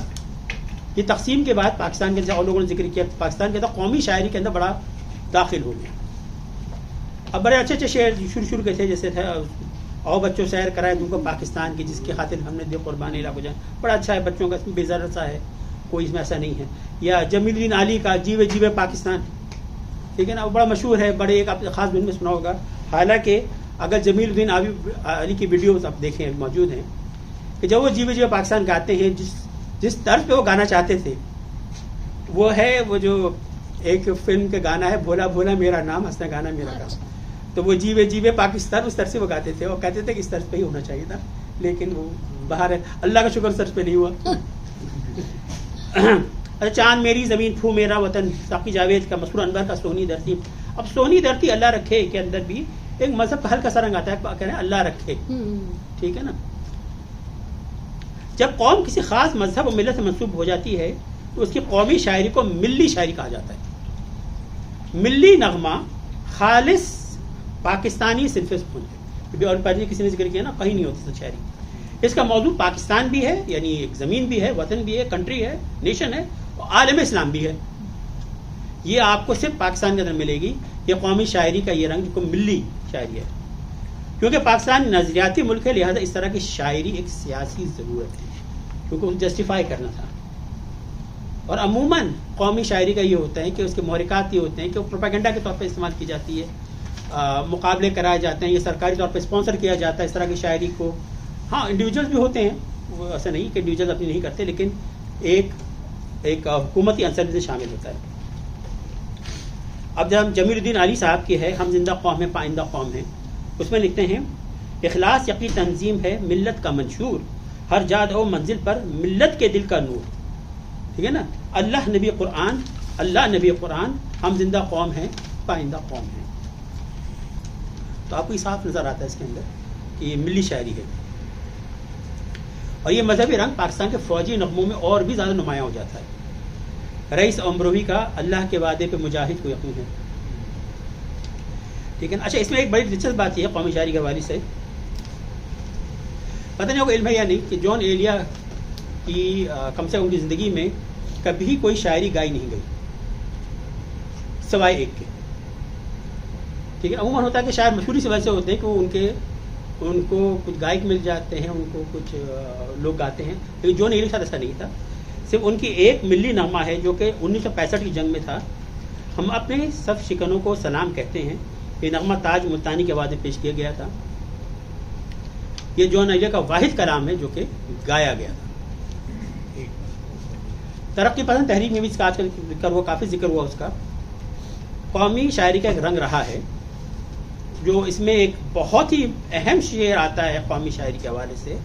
یہ تقسیم کے بعد پاکستان کے اور لوگوں نے ذکر کیا، پاکستان کے اندر قومی شاعری کے اندر بڑا داخل ہو گیا. اب بڑے اچھے شعر شروع کے تھے، جیسے تھے اور بچوں سیر کرائے تم کو پاکستان کی جس کی خاطر ہم نے دے قربانی لا کو جان. بڑا اچھا ہے بچوں کا، اس میں بے ضرر سا ہے، کوئی اس میں ایسا نہیں ہے. یا جمیل الدین علی کا جیوے جیوے پاکستان، ٹھیک ہے نا، وہ بڑا مشہور ہے، بڑے ایک آپ خاص دن میں سنا ہوگا. حالانکہ اگر جمیل الدین علی کی ویڈیوز آپ دیکھیں موجود ہیں کہ جب وہ جیوے جیوے پاکستان گاتے ہیں، جس طرز پہ وہ گانا چاہتے تھے وہ ہے وہ جو ایک فلم کا گانا ہے بھولا بھولا میرا نام ہنسنا گانا میرا کام. تو وہ جیوے جیوے پاکستان اس طرح سے وہ گاتے تھے، اور کہتے تھے کہ اس طرز پہ ہی ہونا چاہیے تھا، لیکن وہ باہر ہے. اللہ کا شکر سرچ پہ نہیں ہوا. اچھا چاند میری زمین پھو میرا وطن، ساقی جاوید کا، مسرور انور کا سونی دھرتی. اب سونی دھرتی اللہ رکھے کے اندر بھی ایک مذہب کا ہلکا سا رنگ آتا ہے، کہہ رہے ہیں اللہ رکھے، ٹھیک ہے نا. جب قوم کسی خاص مذہب و ملت سے منسوب ہو جاتی ہے تو اس کی قومی شاعری کو ملی شاعری کہا جاتا ہے. ملی نغمہ خالص پاکستانی صرف اور پہلے کسی نے ذکر کیا نا، کہیں نہیں ہوتی شاعری. اس کا موضوع پاکستان بھی ہے، یعنی ایک زمین بھی ہے، وطن بھی ہے، کنٹری ہے، نیشن ہے، اور عالم اسلام بھی ہے. یہ آپ کو صرف پاکستان کے اندر ملے گی. یہ قومی شاعری کا یہ رنگ جو ملی شاعری ہے، کیونکہ پاکستان نظریاتی ملک ہے، لہذا اس طرح کی شاعری ایک سیاسی ضرورت ہے، کیونکہ اسے جسٹیفائی کرنا تھا. اور عموماً قومی شاعری کا یہ ہوتا ہے کہ اس کے محرکات یہ ہوتے ہیں کہ وہ پروپیگنڈا کے طور پہ استعمال کی جاتی ہے، مقابلے کرائے جاتے ہیں، یہ سرکاری طور پہ اسپانسر کیا جاتا ہے اس طرح کی شاعری کو. ہاں انڈیویجولس بھی ہوتے ہیں، وہ ایسا نہیں کہ انڈیویجولس اپنی نہیں کرتے، لیکن ایک حکومتی عنصر سے شامل ہوتا ہے. اب جب جمیل الدین علی صاحب کی ہے ہم زندہ قوم ہیں پائندہ قوم ہیں، اس میں لکھتے ہیں اخلاص یقین تنظیم ہے ملت کا منشور، ہر جاد و منزل پر ملت کے دل کا نور. ٹھیک ہے نا. اللہ نبی قرآن ہم زندہ قوم ہیں پائندہ قوم ہیں. تو آپ کو یہ صاف نظر آتا ہے اس کے اندر کہ یہ ملی شاعری ہے. اور یہ مذہبی رنگ پاکستان کے فوجی نغموں میں اور بھی زیادہ نمایاں ہو جاتا ہے. رئیس امروہی کا اللہ کے وعدے پہ مجاہد کو یقین ہے. ٹھیک ہے نا. اچھا اس میں ایک بڑی دلچسپ بات یہ ہے قومی شاعری کے حوالے سے، پتہ نہیں ہوگا علم ہے یا نہیں، کہ جان ایلیا کی کم سے کم ان کی زندگی میں کبھی کوئی شاعری گائی نہیں گئی سوائے ایک کے. ٹھیک ہے. عموماً ہوتا ہے کہ شاعر مشہوری سے وجہ سے ہوتے ہیں کہ وہ ان کے ان کو کچھ گائک مل جاتے ہیں, ان کو کچھ لوگ گاتے ہیں, لیکن جو نہیں لکھا ایسا نہیں تھا. صرف ان کی ایک ملی نغمہ ہے جو کہ 1965 کی جنگ میں تھا, ہم اپنے سب شکنوں کو سلام کہتے ہیں. یہ نغمہ تاج ملتانی کے آواز میں پیش کیا گیا تھا. یہ جون ایلیہ کا واحد کلام ہے جو کہ گایا گیا تھا. ترقی پسند تحریک میں بھی اس کا آج کل ذکر ہوا, کافی ذکر ہوا اس کا. قومی شاعری کا ایک رنگ رہا ہے جو اس میں ایک بہت ہی اہم شعر آتا ہے قومی شاعری کے حوالے سے,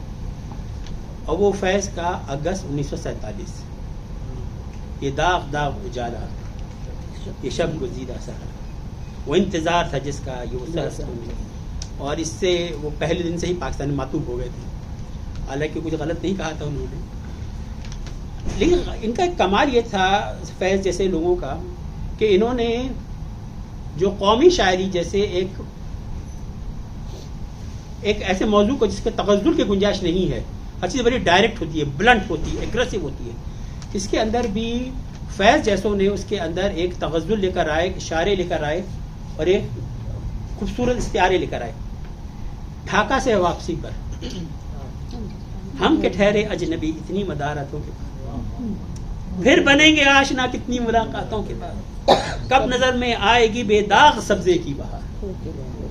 اور وہ فیض کا اگست 1947. یہ داغ داغ اجالا, یہ شب گزیدہ سہرا, وہ انتظار تھا جس کا یہ وہ, اور اس سے وہ پہلے دن سے ہی پاکستان میں معطوف ہو گئے تھے. حالانکہ کچھ غلط نہیں کہا تھا انہوں نے, لیکن ان کا ایک کمال یہ تھا فیض جیسے لوگوں کا کہ انہوں نے جو قومی شاعری جیسے ایک ایسے موضوع کو جس کے تغزل کی گنجائش نہیں ہے, ہر چیز بڑی ڈائریکٹ ہوتی ہے, بلنٹ ہوتی ہے, ایگریسو ہوتی ہے, اس کے اندر بھی فیض جیسوں نے اس کے اندر ایک تغزل لے کر آئے, اشارے لے کر آئے, اور ایک خوبصورت استعارے لے کر آئے. ڈھاکہ سے واپسی پر ہم کے ٹھہرے اجنبی اتنی مدارتوں کے بعد, پھر بنیں گے آشنا کتنی ملاقاتوں کے بعد, کب نظر میں آئے گی بے داغ سبزے کی بہار,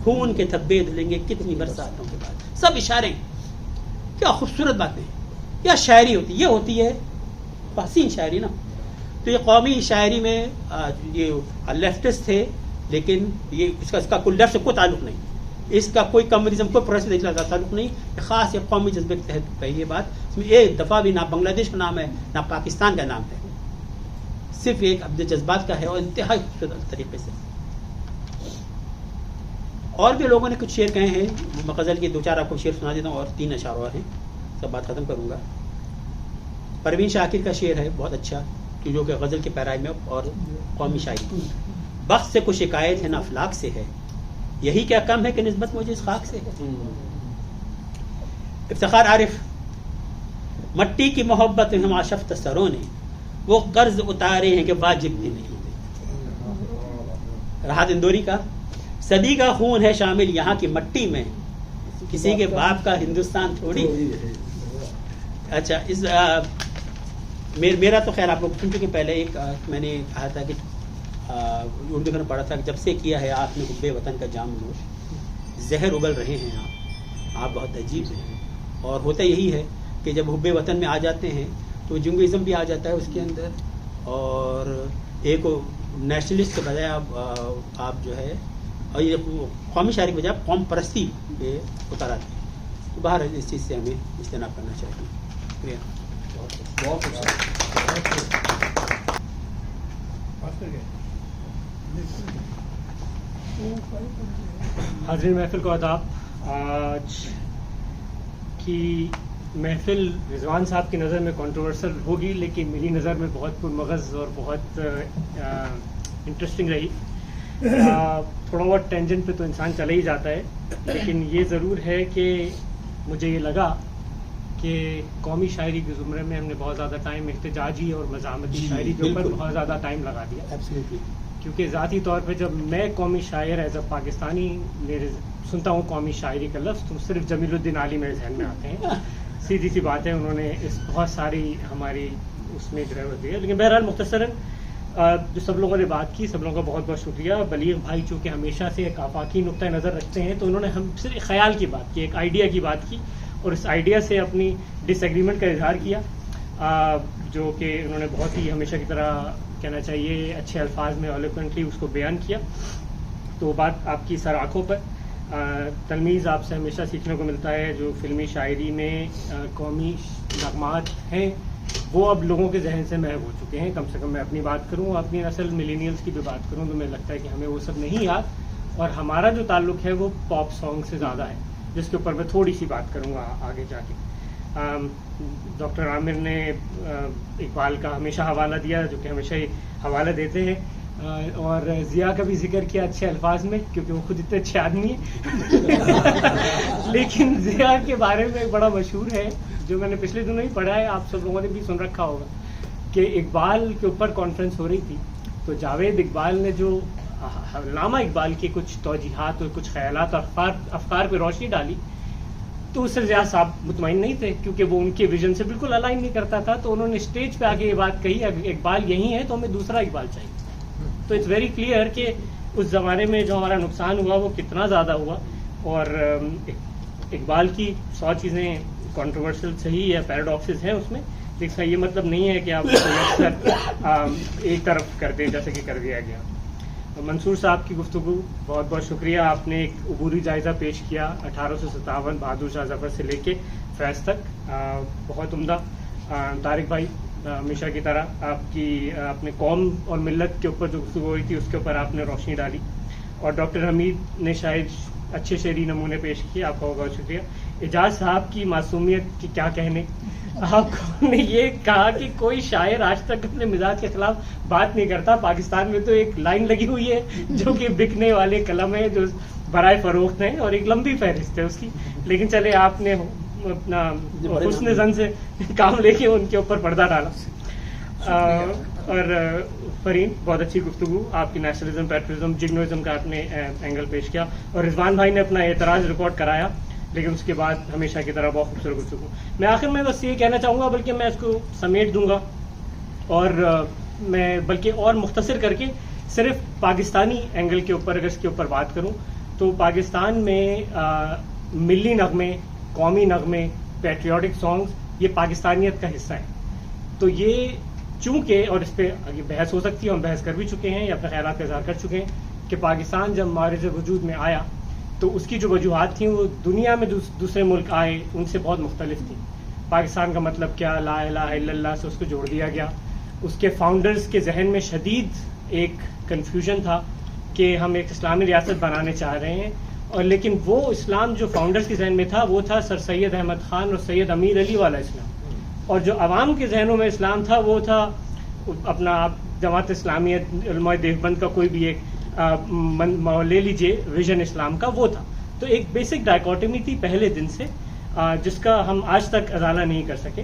خون کے تھبے دھلیں گے کتنی برساتوں کے بعد. سب اشارے, کیا خوبصورت باتیں, کیا شاعری ہوتی, یہ ہوتی ہے حسین شاعری نا. تو یہ قومی شاعری میں یہ لیفٹسٹ تھے, لیکن یہ اس کا کوئی لیفٹ سے کوئی تعلق نہیں, اس کا کوئی کمیونزم کوئی پروگریسو تعلق نہیں, خاص یہ قومی جذبے کے تحت کہی یہ بات. اس میں ایک دفعہ بھی نہ بنگلہ دیش کا نام ہے نہ پاکستان کا نام ہے, صرف ایک عبد جذبات کا ہے, اور انتہائی خوبصورت طریقے سے. اور بھی لوگوں نے کچھ شعر کہے ہیں, میں غزل کے 2-4 آپ کو شعر سنا دیتا ہوں, اور 3 اشعار اور ہیں, سب بات ختم کروں گا. پروین شاکر کا شعر ہے بہت اچھا, جو کہ غزل کے پیرائی میں اور قومی شاعری. بخت سے کوئی شکایت ہے نہ افلاق سے ہے, یہی کیا کم ہے کہ نسبت مجھے اس خاک سے ہے. افتخار عارف, مٹی کی محبت ہم آشفت سروں نے وہ قرض اتارے ہیں کہ واجب بھی نہیں. راحت اندوری کا, صدی کا خون ہے شامل یہاں کی مٹی میں, کسی کے باپ کا ہندوستان تھوڑی. اچھا, اس میرا تو خیر آپ لوگ سن چکے پہلے, ایک میں نے کہا تھا کہ اردو میں پڑھا تھا کہ جب سے کیا ہے آپ نے حب وطن کا جام نوش, زہر اگل رہے ہیں آپ بہت عجیب ہیں. اور ہوتا یہی ہے کہ جب حب وطن میں آ جاتے ہیں تو جنگزم بھی آ جاتا ہے اس کے اندر, اور ایک نیشنلسٹ کے بجائے آپ جو ہے, اور یہ قومی شاعری کے بجائے قوم پرستی پہ اتار آتے ہیں. تو باہر اس چیز سے ہمیں اجتناب کرنا چاہیے. شکریہ. حاضرین محفل کو آداب. آج کی محفل رضوان صاحب کی نظر میں کنٹروورسل ہوگی, لیکن میری نظر میں بہت پرمغز اور بہت انٹرسٹنگ رہی. تھوڑا بہت ٹینجنٹ پہ تو انسان چلا ہی جاتا ہے, لیکن یہ ضرور ہے کہ مجھے یہ لگا کہ قومی شاعری کے زمرے میں ہم نے بہت زیادہ ٹائم احتجاجی اور مزاحمتی شاعری کے اوپر بہت زیادہ ٹائم لگا دیا. کیونکہ ذاتی طور پہ جب میں قومی شاعر ایز اے پاکستانی میرے سنتا ہوں قومی شاعری کا لفظ, تو صرف جمیل الدین علی میرے ذہن میں آتے ہیں. سیدھی سی بات ہے, انہوں نے اس بہت ساری ہماری اس میں گرہوت دی ہے. لیکن بہرحال مختصراً جو سب لوگوں نے بات کی, سب لوگوں کا بہت بہت شکریہ. بلیغ بھائی چونکہ ہمیشہ سے ایک آفاقی نقطۂ نظر رکھتے ہیں, تو انہوں نے ہم صرف ایک خیال کی بات کی, ایک آئیڈیا کی بات کی, اور اس آئیڈیا سے اپنی ڈس ایگریمنٹ کا اظہار کیا, جو کہ انہوں نے بہت ہی ہمیشہ کی طرح کہنا چاہیے اچھے الفاظ میں ایلوکوینٹلی اس کو بیان کیا. تو وہ بات آپ کی سر آنکھوں پر. تلمیذ آپ سے ہمیشہ سیکھنے کو ملتا ہے. جو فلمی شاعری میں قومی نغمات ہیں وہ اب لوگوں کے ذہن سے محو ہو چکے ہیں. کم سے کم میں اپنی بات کروں, اپنی نسل ملینیلز کی بھی بات کروں, تو مجھے لگتا ہے کہ ہمیں وہ سب نہیں یاد, اور ہمارا جو تعلق ہے وہ پاپ سانگ سے زیادہ ہے, جس کے اوپر میں تھوڑی سی بات کروں گا آگے جا کے. ڈاکٹر عامر نے اقبال کا ہمیشہ حوالہ دیا, جو کہ ہمیشہ ہی حوالہ دیتے ہیں, اور ضیاء کا بھی ذکر کیا اچھے الفاظ میں, کیونکہ وہ خود اتنے اچھے آدمی ہیں. لیکن ضیاء کے بارے میں ایک بڑا مشہور ہے جو میں نے پچھلے دنوں ہی پڑھا ہے, آپ سب لوگوں نے بھی سن رکھا ہوگا, کہ اقبال کے اوپر کانفرنس ہو رہی تھی, تو جاوید اقبال نے جو علامہ اقبال کے کچھ توجیحات اور کچھ خیالات اور افکار پہ روشنی ڈالی تو اس سے ریاض صاحب مطمئن نہیں تھے کیونکہ وہ ان کے ویژن سے بالکل الائن نہیں کرتا تھا. تو انہوں نے اسٹیج پہ آ کے یہ بات کہی اقبال یہی ہے تو ہمیں دوسرا اقبال چاہیے. تو اٹس ویری کلیئر کہ اس زمانے میں جو ہمارا نقصان ہوا وہ کتنا زیادہ ہوا. اور اقبال کی 100 چیزیں کنٹروورشل صحیح ہے, پیراڈاکسز ہیں اس میں, لیکن یہ مطلب نہیں ہے کہ آپ اکثر ایک طرف کر دیں جیسے کہ کر دیا گیا. منصور صاحب کی گفتگو بہت بہت شکریہ. آپ نے ایک عبوری جائزہ پیش کیا 1857 بہادر شاہ ظفر سے لے کے فیض تک, بہت عمدہ. طارق بھائی ہمیشہ کی طرح آپ کی اپنے قوم اور ملت کے اوپر جو گفتگو ہوئی تھی اس کے اوپر آپ نے روشنی ڈالی. اور ڈاکٹر حمید نے شاید اچھے شعری نمونے پیش کیے, آپ کا بہت بہت شکریہ. اعجاز صاحب کی معصومیت کی کیا کہنے, آپ نے یہ کہا کہ کوئی شاعر آج تک اپنے مزاج کے خلاف بات نہیں کرتا. پاکستان میں تو ایک لائن لگی ہوئی ہے جو کہ بکنے والے قلم ہے جو برائے فروخت ہیں, اور ایک لمبی فہرست ہے اس کی. لیکن چلے آپ نے اپنا حسن زن سے کام لے کے ان کے اوپر پردہ ڈالا. اور فرین بہت اچھی گفتگو, آپ کی نیشنلزم, پیٹریزم, جگنوزم کا آپ نے اینگل پیش کیا. اور رضوان بھائی نے اپنا اعتراض ریکارڈ کرایا, لیکن اس کے بعد ہمیشہ کی طرح بہت خوبصورت گفتگو. میں آخر میں بس یہ کہنا چاہوں گا, بلکہ میں اس کو سمیٹ دوں گا اور میں بلکہ اور مختصر کر کے صرف پاکستانی اینگل کے اوپر اگر اس کے اوپر بات کروں تو پاکستان میں ملی نغمے, قومی نغمے, پیٹریوٹک سانگز یہ پاکستانیت کا حصہ ہیں. تو یہ چونکہ, اور اس پہ آگے بحث ہو سکتی ہے, ہم بحث کر بھی چکے ہیں یا اپنے خیالات کا اظہار کر چکے ہیں کہ پاکستان جب معرض وجود میں آیا تو اس کی جو وجوہات تھیں وہ دنیا میں دوسرے ملک آئے ان سے بہت مختلف تھیں. پاکستان کا مطلب کیا, لا الہ الا اللہ سے اس کو جوڑ دیا گیا. اس کے فاؤنڈرز کے ذہن میں شدید ایک کنفیوژن تھا کہ ہم ایک اسلامی ریاست بنانے چاہ رہے ہیں, اور لیکن وہ اسلام جو فاؤنڈرز کے ذہن میں تھا وہ تھا سر سید احمد خان اور سید امیر علی والا اسلام. اور جو عوام کے ذہنوں میں اسلام تھا وہ تھا اپنا جماعت اسلامیت, علماء دیوبند کا کوئی بھی ایک لے لیجیے ویژن اسلام کا وہ تھا. تو ایک بیسک ڈائیکوٹمی تھی پہلے دن سے جس کا ہم آج تک ازالہ نہیں کر سکے.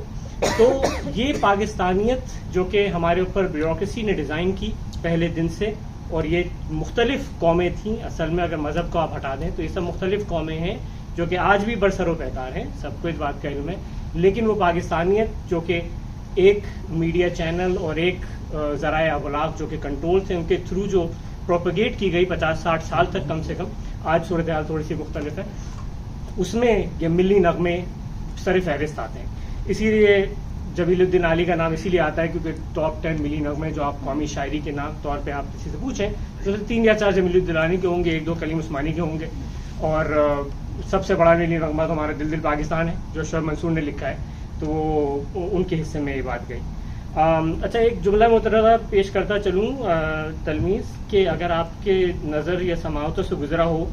تو یہ پاکستانیت جو کہ ہمارے اوپر بیوروکریسی نے ڈیزائن کی پہلے دن سے, اور یہ مختلف قومیں تھیں اصل میں, اگر مذہب کو آپ ہٹا دیں تو یہ سب مختلف قومیں ہیں جو کہ آج بھی برسر و پیکار ہیں, سب کو اس بات کا علم ہے. لیکن وہ پاکستانیت جو کہ ایک میڈیا چینل اور ایک ذرائع ابلاغ جو کہ کنٹرول تھے ان کے تھرو جو پروپیگیٹ کی گئی 50-60 سال تک کم سے کم, آج صورتحال تھوڑی سی مختلف ہے, اس میں یہ ملی نغمے سر فہرست آتے ہیں. اسی لیے جمیل الدین علی کا نام اسی لیے آتا ہے کیونکہ ٹاپ 10 ملی نغمے جو آپ قومی شاعری کے نام طور پہ آپ کسی سے پوچھیں تو 3 یا 4 جمیل الدین علی کے ہوں گے, 1-2 کلیم عثمانی کے ہوں گے, اور سب سے بڑا ملی نغمہ تو ہمارا دل دل پاکستان ہے جو شعیب منصور نے لکھا ہے, تو ان کے حصے میں یہ بات گئی. اچھا, ایک جملہ مترجمہ پیش کرتا چلوں تلمیذ کہ اگر آپ کے نظر یا سماعتوں سے گزرا ہو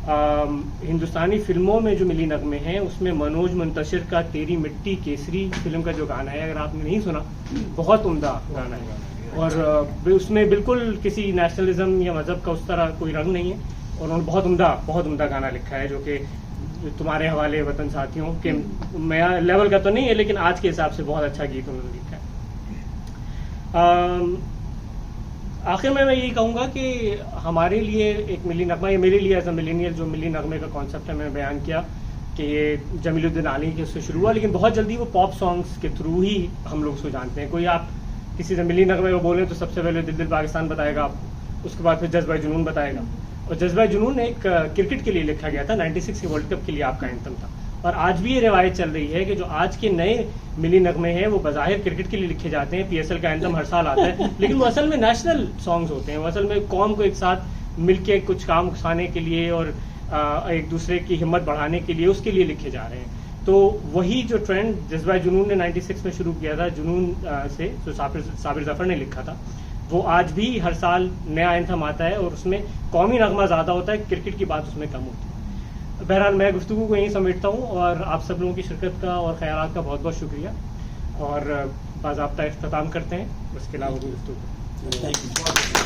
ہندوستانی فلموں میں جو ملی نغمے ہیں اس میں منوج منتشر کا تیری مٹی کیسری فلم کا جو گانا ہے, اگر آپ نے نہیں سنا, بہت عمدہ گانا ہے, اور اس میں بالکل کسی نیشنلزم یا مذہب کا اس طرح کوئی رنگ نہیں ہے, اور انہوں نے بہت عمدہ گانا لکھا ہے جو کہ تمہارے حوالے وطن ساتھیوں کے لیول کا تو نہیں ہے لیکن آج کے حساب سے بہت اچھا گیت انہوں نے لکھا ہے. آخر میں یہی کہوں گا کہ ہمارے لیے ایک ملی نغمہ, یہ میرے لیے ایز اے ملینیئر جو ملی نغمے کا کانسیپٹ ہے میں نے بیان کیا کہ یہ جمیل الدین علی کے اس سے شروع ہوا, لیکن بہت جلدی وہ پاپ سانگس کے تھرو ہی ہم لوگ اس کو جانتے ہیں. کوئی آپ کسی سے ملی نغمے کو بولیں تو سب سے پہلے دل دل پاکستان بتائے گا آپ کو, اس کے بعد پھر جذبہ جنون بتائے گا, اور جذبہ جنون ایک کرکٹ کے لیے لکھا گیا تھا, 96 کے ورلڈ کپ کے لیے آپ کا اینتھم تھا. اور آج بھی یہ روایت چل رہی ہے کہ جو آج کے نئے ملی نغمے ہیں وہ بظاہر کرکٹ کے لیے لکھے جاتے ہیں, PSL کا اینتھم ہر سال آتا ہے, لیکن وہ اصل میں نیشنل سانگز ہوتے ہیں, وہ اصل میں قوم کو ایک ساتھ مل کے کچھ کام اٹھانے کے لیے اور ایک دوسرے کی ہمت بڑھانے کے لیے اس کے لیے لکھے جا رہے ہیں. تو وہی جو ٹرینڈ جذبہ جنون نے 96 میں شروع کیا تھا, جنون سے جو صابر ظفر نے لکھا تھا, وہ آج بھی ہر سال نیا اینتھم آتا ہے اور اس میں قومی نغمہ زیادہ ہوتا ہے, کرکٹ کی بات اس میں کم ہوتی ہے. بہرحال میں گفتگو کو یہیں سمیٹتا ہوں, اور آپ سب لوگوں کی شرکت کا اور خیالات کا بہت بہت شکریہ, اور باضابطہ اختتام کرتے ہیں. اس کے علاوہ گفتگو